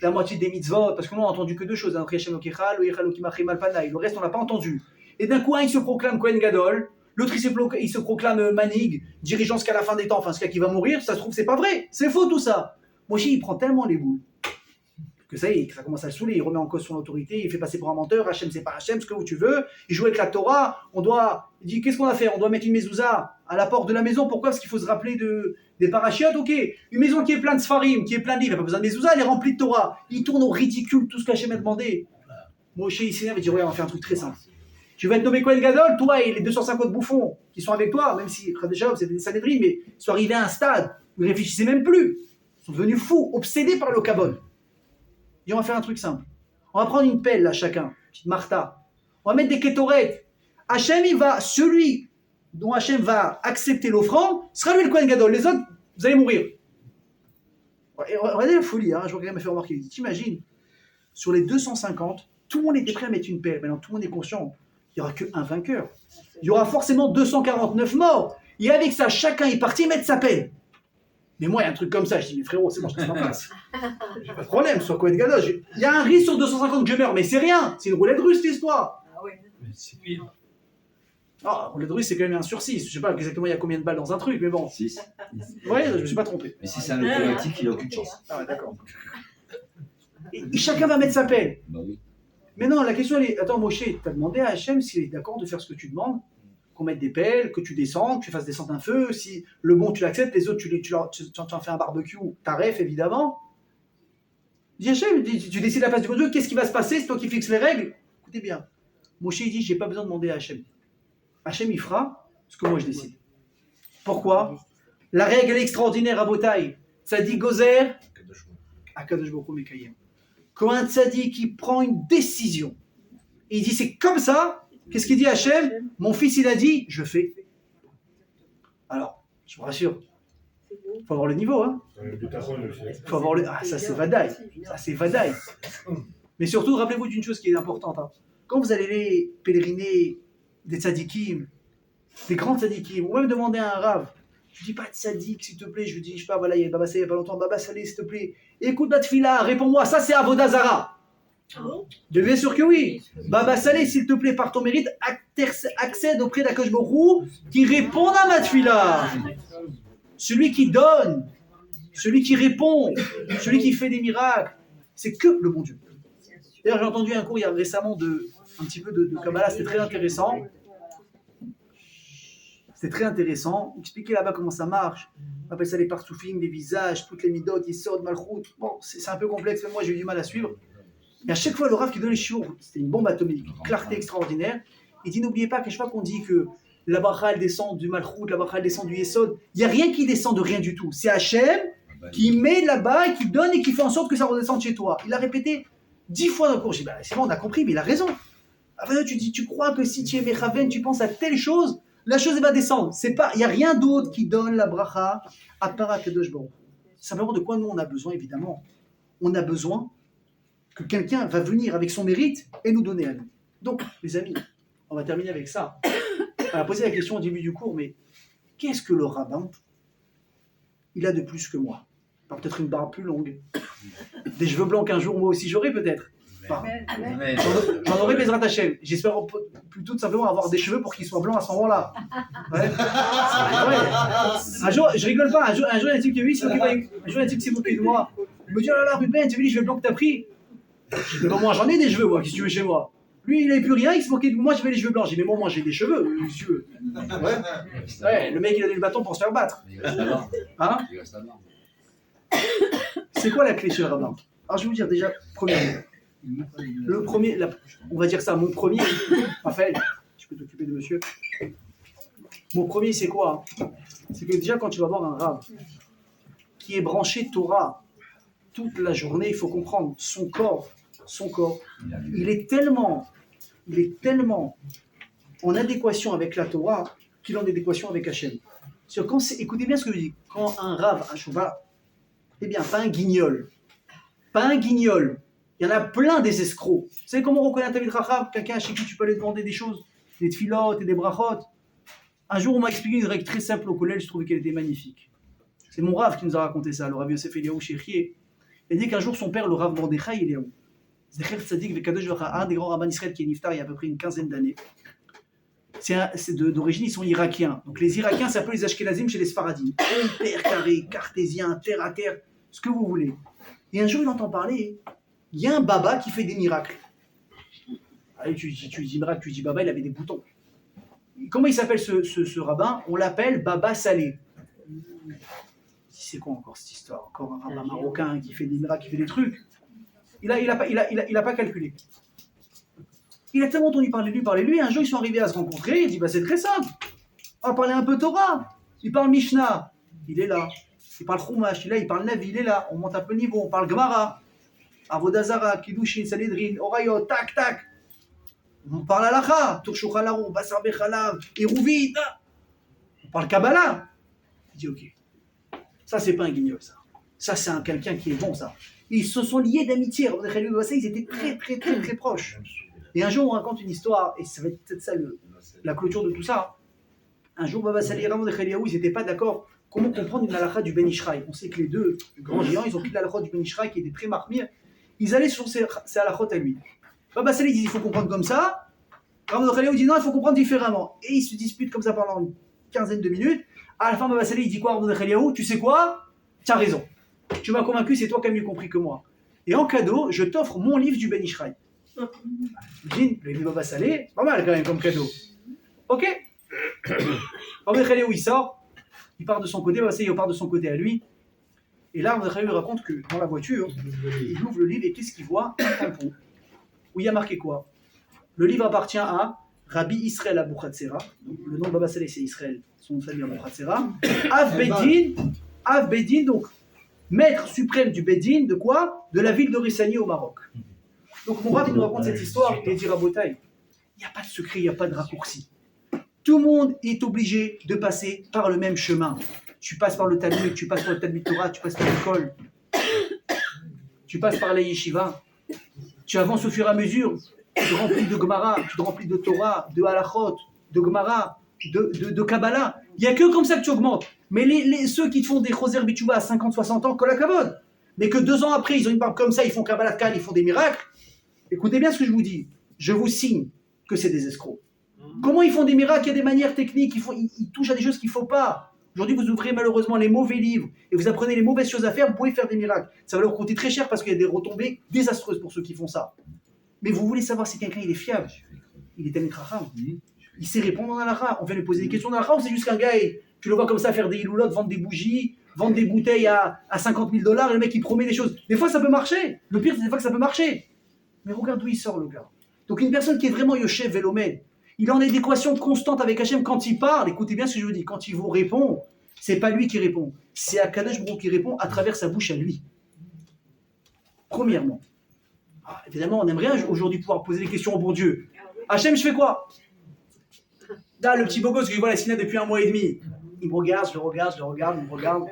la moitié des mitzvot, parce que nous on n'a entendu que 2 choses. Le reste on l'a pas entendu. Et d'un coup, un il se proclame Kohen Gadol, l'autre il se proclame Manig, dirigeant jusqu'à la fin des temps, enfin ce qui va mourir, ça se trouve c'est pas vrai, c'est faux tout ça. Moshe il prend tellement les boules que ça y est, ça commence à le saouler, il remet en cause son autorité, il fait passer pour un menteur, Hachem c'est pas Hachem, ce que tu veux, il joue avec la Torah, il dit qu'est-ce qu'on va faire? On doit mettre une mezouza à la porte de la maison, pourquoi? Parce qu'il faut se rappeler des parachiotes, ok, une maison qui est pleine de sfarim, qui est pleine de livres, il n'y a pas besoin de mezouza, elle est remplie de Torah, il tourne au ridicule tout ce qu'Hachem a demandé. Moshe il s'énerve et dit, regarde, on va faire un truc très simple. Tu vas être nommé Kohen Gadol, toi et les 250 bouffons qui sont avec toi, même si déjà c'est des Sanhedrin, mais ils sont arrivés à un stade où ils ne réfléchissaient même plus, ils sont devenus fous, obsédés par le Kabod. Et on va faire un truc simple. On va prendre une pelle là chacun, petite Martha. On va mettre des kétorettes. Celui dont Hachem va accepter l'offrande, sera lui le Kohen Gadol. Les autres, vous allez mourir. Regardez la folie, hein, je vois quelqu'un m'a fait remarquer. Il dit, t'imagines, sur les 250, tout le monde était prêt à mettre une pelle. Maintenant, tout le monde est conscient, il n'y aura qu'un vainqueur. Il y aura forcément 249 morts. Et avec ça, chacun est parti mettre sa pelle. Mais moi, il y a un truc comme ça, je dis, mais frérot, c'est bon, je reste en place. J'ai pas de problème, soit Kohen Gadol. Il y a un risque sur 250 que je meurs, mais c'est rien. C'est une roulette russe, l'histoire. Ah ouais. Mais c'est pire. Ah, roulette russe, c'est quand même un sur 6. Je sais pas exactement il y a combien de balles dans un truc, mais bon. 6. Ouais, je me suis pas trompé. Mais si c'est un automatique, il n'a aucune chance. Ah ouais, d'accord. Et chacun va mettre sa pelle. Bah oui. Mais non, la question, elle est, attends, Moshe, t'as demandé à Hachem s'il est d'accord de faire ce que tu demandes, qu'on mette des pelles, que tu descendes, que tu fasses descendre un feu, si le bon tu l'acceptes, les autres tu en fais un barbecue, taref évidemment. Dis Hachem, tu décides la place du bon Dieu, qu'est-ce qui va se passer, c'est toi qui fixes les règles. Écoutez bien, Moshe il dit, j'ai pas besoin de demander à Hachem. Hachem il fera ce que moi je décide. Pourquoi? La règle elle est extraordinaire à Botaï. Tzadik Gozer, Akadosh Baruch Hu Mekayem. Quand un tzadik qui prend une décision, et il dit c'est comme ça, qu'est-ce qu'il dit Hachem? Mon fils il a dit, je fais. Alors, je vous rassure, il faut avoir le niveau, hein. Faut avoir le... Ah, ça c'est Vadaï. Ça c'est Vadaï. Mais surtout, rappelez-vous d'une chose qui est importante. Hein. Quand vous allez les pèleriner des tzadikim, des grands tzadikim, ou même demander à un rave, je dis pas tzadik s'il te plaît, je lui dis, je sais pas, voilà, il y a Baba Salé il y a pas longtemps, Baba Salé s'il te plaît, écoute la tfila, réponds-moi, ça c'est Avodah Zara. Bien sûr que oui. Baba Salé, s'il te plaît, par ton mérite, accède auprès d'Akadosh Baruch Hu qui répond à ma tfila. Celui qui donne, celui qui répond, celui qui fait des miracles, c'est que le bon Dieu. D'ailleurs, j'ai entendu un cours il y a récemment un petit peu de Kabbalah, c'était très intéressant. C'était très intéressant. Expliquer là-bas comment ça marche. On appelle ça les partoufim, les visages, toutes les midotes, ils sortent malchout. Bon, c'est un peu complexe, mais moi j'ai eu du mal à suivre. Et à chaque fois, le Rav qui donne les chiours, c'était une bombe atomique, clarté extraordinaire. Il dit n'oubliez pas qu'à chaque fois qu'on dit que la bracha elle descend du Malchut, la bracha elle descend du Yesod, il n'y a rien qui descend de rien du tout. C'est Hachem qui met là-bas et qui donne et qui fait en sorte que ça redescende chez toi. Il a répété 10 fois dans le cours. J'ai dit c'est bon, on a compris, mais il a raison. Après, tu crois que si tu es Mechaven, tu penses à telle chose, la chose elle va descendre. Il n'y a rien d'autre qui donne la bracha à part Akadosh Baruch. Simplement de quoi nous on a besoin, évidemment. On a besoin que quelqu'un va venir avec son mérite et nous donner à nous. Donc, les amis, on va terminer avec ça. On a posé la question au début du cours, mais qu'est-ce que le rabbin, il a de plus que moi? Peut-être une barbe plus longue, des cheveux blancs qu'un jour moi aussi j'aurai peut-être. Enfin, j'en aurai Bezrat Hashem. J'espère plutôt tout simplement avoir des cheveux pour qu'ils soient blancs à ce moment-là. Ouais. Un jour, je rigole pas, un jour il y a un type qui s'est moqué de moi. Il me dit oh là là, Ruben, tu as vu les cheveux blancs que t'as pris? Je dis, moi j'en ai des cheveux, moi, qu'est-ce que tu veux chez moi? Lui, il n'avait plus rien, il se moquait de moi, j'avais les cheveux blancs. J'ai dit, mais moi j'ai des cheveux, monsieur. Ouais, le mec, il a donné le bâton pour se faire battre. Hein? C'est quoi la clé chez le rabbin? Alors, je vais vous dire déjà, premièrement, le premier, on va dire ça, mon premier, Raphaël, tu peux t'occuper de monsieur. Mon premier, c'est quoi? C'est que déjà, quand tu vas voir un rabbin qui est branché Torah toute la journée, il faut comprendre son corps, il est tellement en adéquation avec la Torah qu'il est en adéquation avec Hachem. Écoutez bien ce que je dis. Quand un rav, un chouva, eh bien, pas un guignol. Il y en a plein des escrocs. Vous savez comment on reconnaît un Talmid Chacham? Quelqu'un chez qui tu peux aller demander des choses, des tfilotes et des brachot. Un jour, on m'a expliqué une règle très simple au collège, je trouvais qu'elle était magnifique. C'est mon rav qui nous a raconté ça, le rav Yosef Eliaou Shechier. Il a dit qu'un jour, son père, le rav Mordechai Eliaou, Zecher Tzadik Vekadosh V'cha, un des grands rabbins d'Israël qui est niftar il y a à peu près une quinzaine d'années. D'origine, ils sont irakiens. Donc les Irakiens, c'est un peu les Ashkenazim chez les Sfaradim. Hyper carré, cartésien, terre à terre, ce que vous voulez. Et un jour, il entend parler, il y a un baba qui fait des miracles. Allez, tu dis miracle, tu dis baba, il avait des boutons. Comment il s'appelle ce rabbin? On l'appelle Baba Salé. C'est quoi encore cette histoire? Encore un rabbin marocain qui fait des miracles, qui fait des trucs. Il a pas calculé. Il a tellement entendu parler de lui, un jour ils sont arrivés à se rencontrer, il dit c'est très simple, on va parler un peu Torah, il parle Mishnah, il est là, il parle Chumash, il est là, il parle Navi, il est là, on monte un peu le niveau, on parle Gemara, Avodah Zara, Kiddushin, Sanhedrin, Orayot, tac, on parle Halacha, Turshou Chalarou, Basar Bechalav, Eruvit, on parle Kabbalah, il dit ok, ça c'est pas un guignol ça c'est quelqu'un qui est bon ça. Ils se sont liés d'amitié, ils étaient très proches. Et un jour, on raconte une histoire, et ça va être peut-être ça la clôture de tout ça. Un jour, Baba Sali et Ramon de Khaliaou, ils n'étaient pas d'accord comment comprendre une halakha du Ben Ishraï. On sait que les deux grands géants, ils ont pris l'halakha du Ben Ishraï qui était très marmire. Ils allaient sur ces halakhot à lui. Baba Sali dit il faut comprendre comme ça. Ramon de Khaliaou dit non, il faut comprendre différemment. Et ils se disputent comme ça pendant une quinzaine de minutes. À la fin, Baba Sali dit quoi, Ramon de Khaliaou? Tu sais quoi? Tu as raison. Tu m'as convaincu, c'est toi qui as mieux compris que moi. Et en cadeau, je t'offre mon livre du Ben Ishraï. Le livre Baba Salé, pas mal quand même comme cadeau. Ok. Rabbi Khalil, il sort, il part de son côté, Baba Salé, il part de son côté à lui. Et là, Rabbi Khalil raconte que dans la voiture, il ouvre le livre et qu'est-ce qu'il voit? Un tampon. Où il y a marqué quoi? Le livre appartient à Rabbi Israël Abou Khatsera. Le nom de Baba Salé, c'est Israël, son nom de famille Abou Khatsera. Av Bedin, donc maître suprême du Bedin, de quoi? De la ville d'Orissani au Maroc. Donc mon rabbin nous raconte cette histoire et dit Rabotai, il n'y a pas de secret, il n'y a pas de raccourci. Tout le monde est obligé de passer par le même chemin. Tu passes par le Talmud, tu passes par le Talmud Torah, tu passes par l'école, tu passes par la yeshiva, tu avances au fur et à mesure, tu te remplis de Gemara, tu te remplis de Torah, de Halachot, de Gemara, de Kabbalah. Il n'y a que comme ça que tu augmentes. Mais ceux qui te font des Choser Bichouva à 50-60 ans, kol hakavod. Mais que 2 ans après, ils ont une barbe comme ça, ils font Kabbalah Kal, ils font des miracles. Écoutez bien ce que je vous dis. Je vous signe que c'est des escrocs. Comment ils font des miracles? Il y a des manières techniques. Ils touchent à des choses qu'il ne faut pas. Aujourd'hui, vous ouvrez malheureusement les mauvais livres et vous apprenez les mauvaises choses à faire, vous pouvez faire des miracles. Ça va leur coûter très cher parce qu'il y a des retombées désastreuses pour ceux qui font ça. Mais vous voulez savoir si quelqu'un il est fiable? Il est Talmid Chacham. Il sait répondre en halakha. On vient lui poser des questions en halakha ou c'est juste qu'un gars, tu le vois comme ça faire des iloulotes, vendre des bougies, vendre des bouteilles à $50 000 et le mec il promet des choses. Des fois ça peut marcher. Le pire c'est des fois que ça peut marcher. Mais regarde d'où il sort le gars. Donc une personne qui est vraiment Yoshev Velomel, il est en adéquation constante avec Hachem quand il parle. Écoutez bien ce que je vous dis. Quand il vous répond, c'est pas lui qui répond. C'est Akadosh Baruch Hu qui répond à travers sa bouche à lui. Premièrement. Évidemment, on aimerait aujourd'hui pouvoir poser des questions au bon Dieu. Hachem, je fais quoi? Là, le petit beau gosse que je vois à la Sina depuis 1 mois et demi. Il me regarde, je le regarde, il me regarde.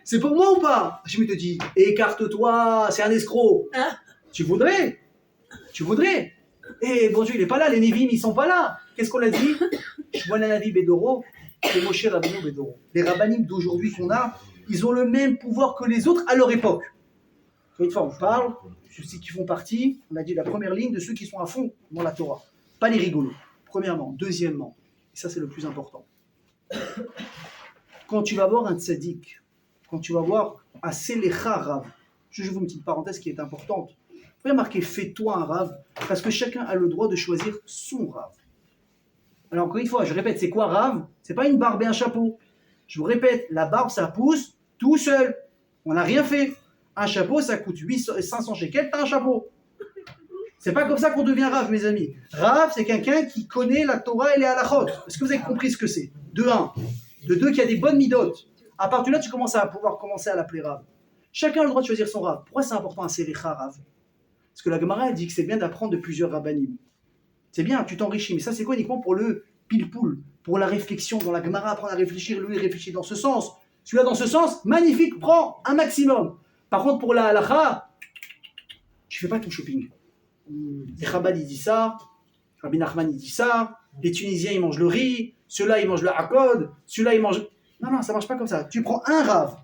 C'est pour moi ou pas? Hachem te dit, écarte-toi, c'est un escroc. Tu voudrais? Et bon Dieu, il n'est pas là, les Névim, ils sont pas là. Qu'est-ce qu'on a dit? Shmuel Bedoro, et Moshe Rabbeinu Bedoro. Les rabbanim d'aujourd'hui qu'on a, ils ont le même pouvoir que les autres à leur époque. Une fois, on parle de ceux qui font partie, on a dit la première ligne, de ceux qui sont à fond dans la Torah. Pas les rigolos. Premièrement. Deuxièmement, et ça c'est le plus important. Quand tu vas voir un tzaddik, quand tu vas voir un Selecha Rav, je vous une petite parenthèse qui est importante. Vous pouvez marquer fais-toi un Rav, parce que chacun a le droit de choisir son Rav. Alors encore une fois, je répète, c'est quoi Rav? C'est pas une barbe et un chapeau. Je vous répète, la barbe ça pousse tout seul. On n'a rien fait. Un chapeau ça coûte 500 shekels, t'as un chapeau. C'est pas comme ça qu'on devient Rav, mes amis. Rav, c'est quelqu'un qui connaît la Torah et les halachot. Est-ce que vous avez compris ce que c'est? De 1. De 2, qui a des bonnes midotes. À partir de là, tu commences à pouvoir commencer à l'appeler Rav. Chacun a le droit de choisir son Rav. Pourquoi c'est important un Selecha Rav? Parce que la Gemara, elle dit que c'est bien d'apprendre de plusieurs rabbanim. C'est bien, tu t'enrichis. Mais ça, c'est quoi uniquement pour le pile-poule, pour la réflexion. Dans la Gemara, apprendre à réfléchir, lui, il réfléchit dans ce sens. Celui-là, dans ce sens, magnifique, prends un maximum. Par contre, pour la halacha, tu fais pas ton shopping. Les Chabad, il dit ça, Rabbi Nachman, il dit ça, les Tunisiens, ils mangent le riz, ceux-là, ils mangent le hakod, ceux-là, ils mangent... Non, ça marche pas comme ça. Tu prends un Rav,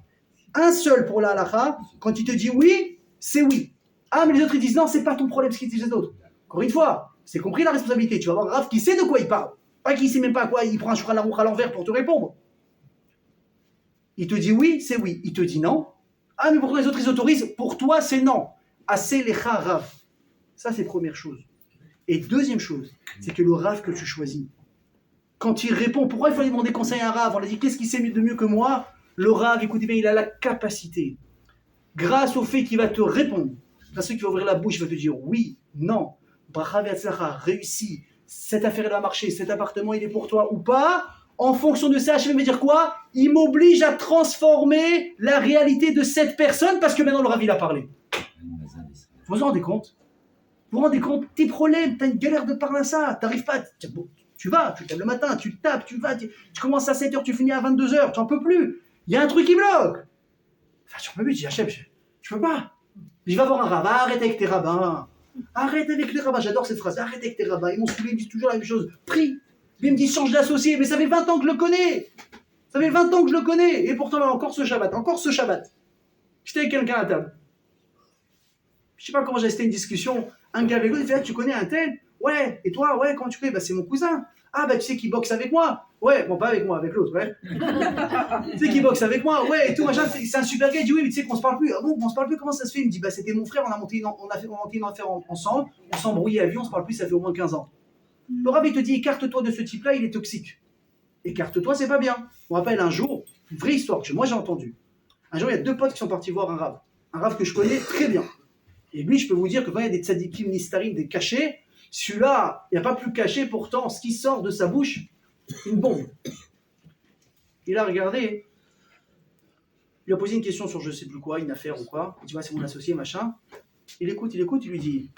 un seul pour la halacha, quand il te dit oui, c'est oui. Ah, mais les autres, ils disent non, c'est pas ton problème ce qu'ils disent les autres. Encore une fois, c'est compris la responsabilité. Tu vas avoir un Rav qui sait de quoi il parle. Pas qui sait même pas à quoi, il prend un Shulchan Aruch à l'envers pour te répondre. Il te dit oui, c'est oui. Il te dit non. Ah, mais pourquoi les autres, ils autorisent? Pour toi, c'est non. Assez lecha Rav. Ça, c'est première chose. Et deuxième chose, c'est que le Rav que tu choisis, quand il répond, pourquoi il faut lui demander conseil à un Rav? On a dit, qu'est-ce qu'il sait de mieux que moi? Le Rav, écoutez bien, il a la capacité, grâce au fait qu'il va te répondre, grâce au fait qu'il va ouvrir la bouche, il va te dire oui, non, bracha ve'atzlacha, réussi, cette affaire elle va marcher, cet appartement il est pour toi ou pas. En fonction de ça, Hachem va dire quoi? Il m'oblige à transformer la réalité de cette personne parce que maintenant le Rav il a parlé. Vous vous rendez compte? Vous vous rendez compte? Tes problèmes, t'as une galère de parler à ça, t'arrives pas, tu vas, tu te lèves le matin, tu tapes, tu vas, tu commences à 7h, tu finis à 22h, tu n'en peux plus. Il y a un truc qui bloque. Enfin, tu n'en peux plus, tu dis Hachem, tu peux pas. Je vais voir un rabbin, arrête avec tes rabbins. Arrête avec les rabbins, j'adore cette phrase, arrête avec tes rabbins. Ils m'ont saoulé, ils me disent toujours la même chose. Prie. Il me dit change d'associé, mais ça fait 20 ans que je le connais. Ça fait 20 ans que je le connais. Et pourtant, encore ce Shabbat. J'étais avec quelqu'un à table. Je sais pas comment j'ai resté une discussion. Un gars avec l'autre, il fait, tu connais un tel? Ouais. Et toi, ouais, comment tu connais? Bah, c'est mon cousin. Ah, bah, tu sais qu'il boxe avec moi? Ouais, bon, pas avec moi, avec l'autre, ouais. Tu sais qu'il boxe avec moi? Ouais, et tout, machin, c'est un super gars. Il dit, oui, mais tu sais qu'on se parle plus. Ah bon, on se parle plus, comment ça se fait? Il me dit, bah, c'était mon frère, on a monté une affaire ensemble, on s'embrouillait à vie, on se parle plus, ça fait au moins 15 ans. Le Rav, il te dit, écarte-toi de ce type-là, il est toxique. Écarte-toi, c'est pas bien. On rappelle un jour, une vraie histoire que moi j'ai entendue. Un jour, il y a 2 potes qui sont partis voir un Rav que je connais très bien. Et lui, je peux vous dire que quand il y a des tzadikim nistarim, des cachets, celui-là, il n'y a pas plus caché, pourtant, ce qui sort de sa bouche, une bombe. Il a regardé, il lui a posé une question sur je sais plus quoi, une affaire ou quoi. Il dit, ouais, c'est mon associé, machin. Il écoute, il lui dit,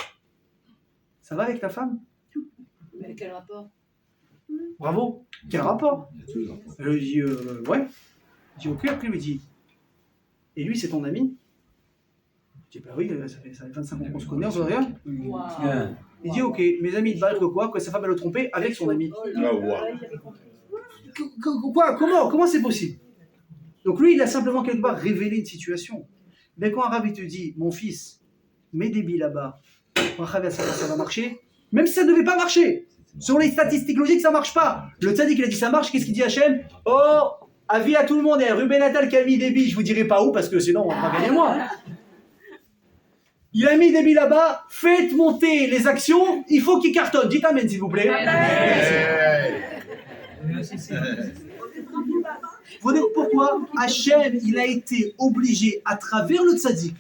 ça va avec ta femme? Mais quel rapport? Bravo, quel rapport? Je lui dis, ouais. Il dit, ok, après il lui dit, et lui, c'est ton ami? Je dis, bah oui, ça fait 25 ans qu'on se connaît, on se voit rien. Wow. Il dit, ok, mes amis, il te que quoi? Que sa femme va le tromper avec son ami. Quoi? Comment c'est possible? Donc lui, il a simplement quelque part révélé une situation. Mais quand un rabbin te dit, mon fils, mets des billes là-bas, ça va marcher, même si ça ne devait pas marcher. Sur les statistiques logiques, ça ne marche pas. Le tzaddik, il a dit ça marche, qu'est-ce qu'il dit Hachem? Oh, avis à tout le monde, et Ruben Natal qui a mis des billes, je vous dirai pas où, parce que sinon on va pas gagner moi. Il a mis des billes là-bas, faites monter les actions, il faut qu'il cartonne. Dites amen, s'il vous plaît. Vous savez pourquoi Hachem, il a été obligé, à travers le tzaddik,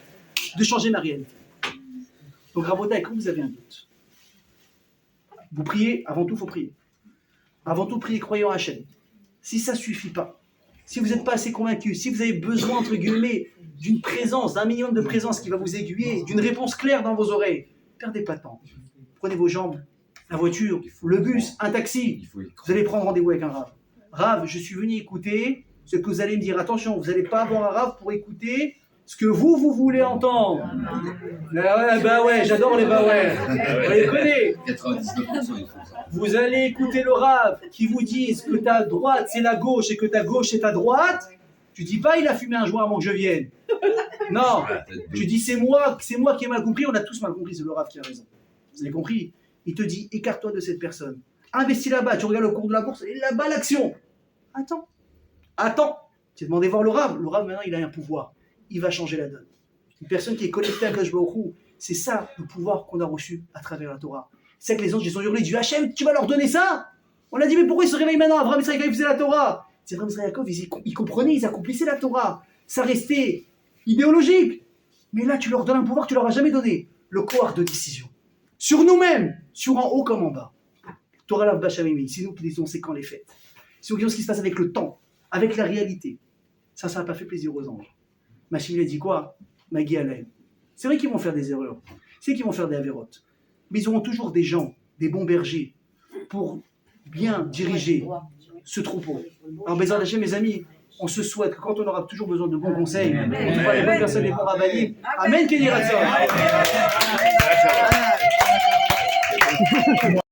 de changer ma réalité. Donc, Rabotai, quand vous avez un doute, vous priez, avant tout, il faut prier. Avant tout, priez, croyez en Hachem. Si ça ne suffit pas, si vous n'êtes pas assez convaincu, si vous avez besoin, entre guillemets, d'une présence, d'un minimum de présence qui va vous aiguiller, d'une réponse claire dans vos oreilles, ne perdez pas de temps. Prenez vos jambes, la voiture, le bus, un taxi. Vous allez prendre rendez-vous avec un Rav. Rav, je suis venu écouter ce que vous allez me dire. Attention, vous n'allez pas avoir un Rav pour écouter ce que vous voulez entendre. Bah ouais, j'adore les bah ouais. On les connaît. 99% ils font ça. Vous allez écouter le Rav qui vous dit que ta droite c'est la gauche et que ta gauche c'est ta droite. Tu dis pas il a fumé un joint avant que je vienne. Non, tu dis c'est moi qui ai mal compris. On a tous mal compris, c'est le Rav qui a raison. Vous avez compris? Il te dit écarte-toi de cette personne. Investis là-bas, tu regardes le cours de la bourse et là-bas l'action. Attends. Tu as demandé voir le Rav. Le Rav maintenant il a un pouvoir. Il va changer la donne. Une personne qui est connectée à Kadosh Baruch Hu, c'est ça le pouvoir qu'on a reçu à travers la Torah. C'est que les anges ils ont hurlé du Hachem, tu vas leur donner ça? On a dit mais pourquoi ils se réveillent maintenant? Abraham Israël il faisait la Torah. C'est Abraham Israël Yaakov, ils comprenaient, ils accomplissaient la Torah. Ça restait idéologique. Mais là tu leur donnes un pouvoir que tu leur as jamais donné. Le pouvoir de décision. Sur nous-mêmes, sur en haut comme en bas. Torah Lav Bachamimi, c'est nous qui décidons c'est quand les fêtes. C'est nous qui disons ce qui se passe avec le temps, avec la réalité. Ça n'a pas fait plaisir aux anges. Machim a dit quoi? Magui Alain. C'est vrai qu'ils vont faire des erreurs. C'est vrai qu'ils vont faire des avérotes. Mais ils auront toujours des gens, des bons bergers, pour bien diriger ce troupeau. Alors, Bézard Hachem, mes amis, on se souhaite que quand on aura toujours besoin de bons conseils, on trouvera les bonnes personnes, les bons rabbinim. Amen, Kenny Ratzon.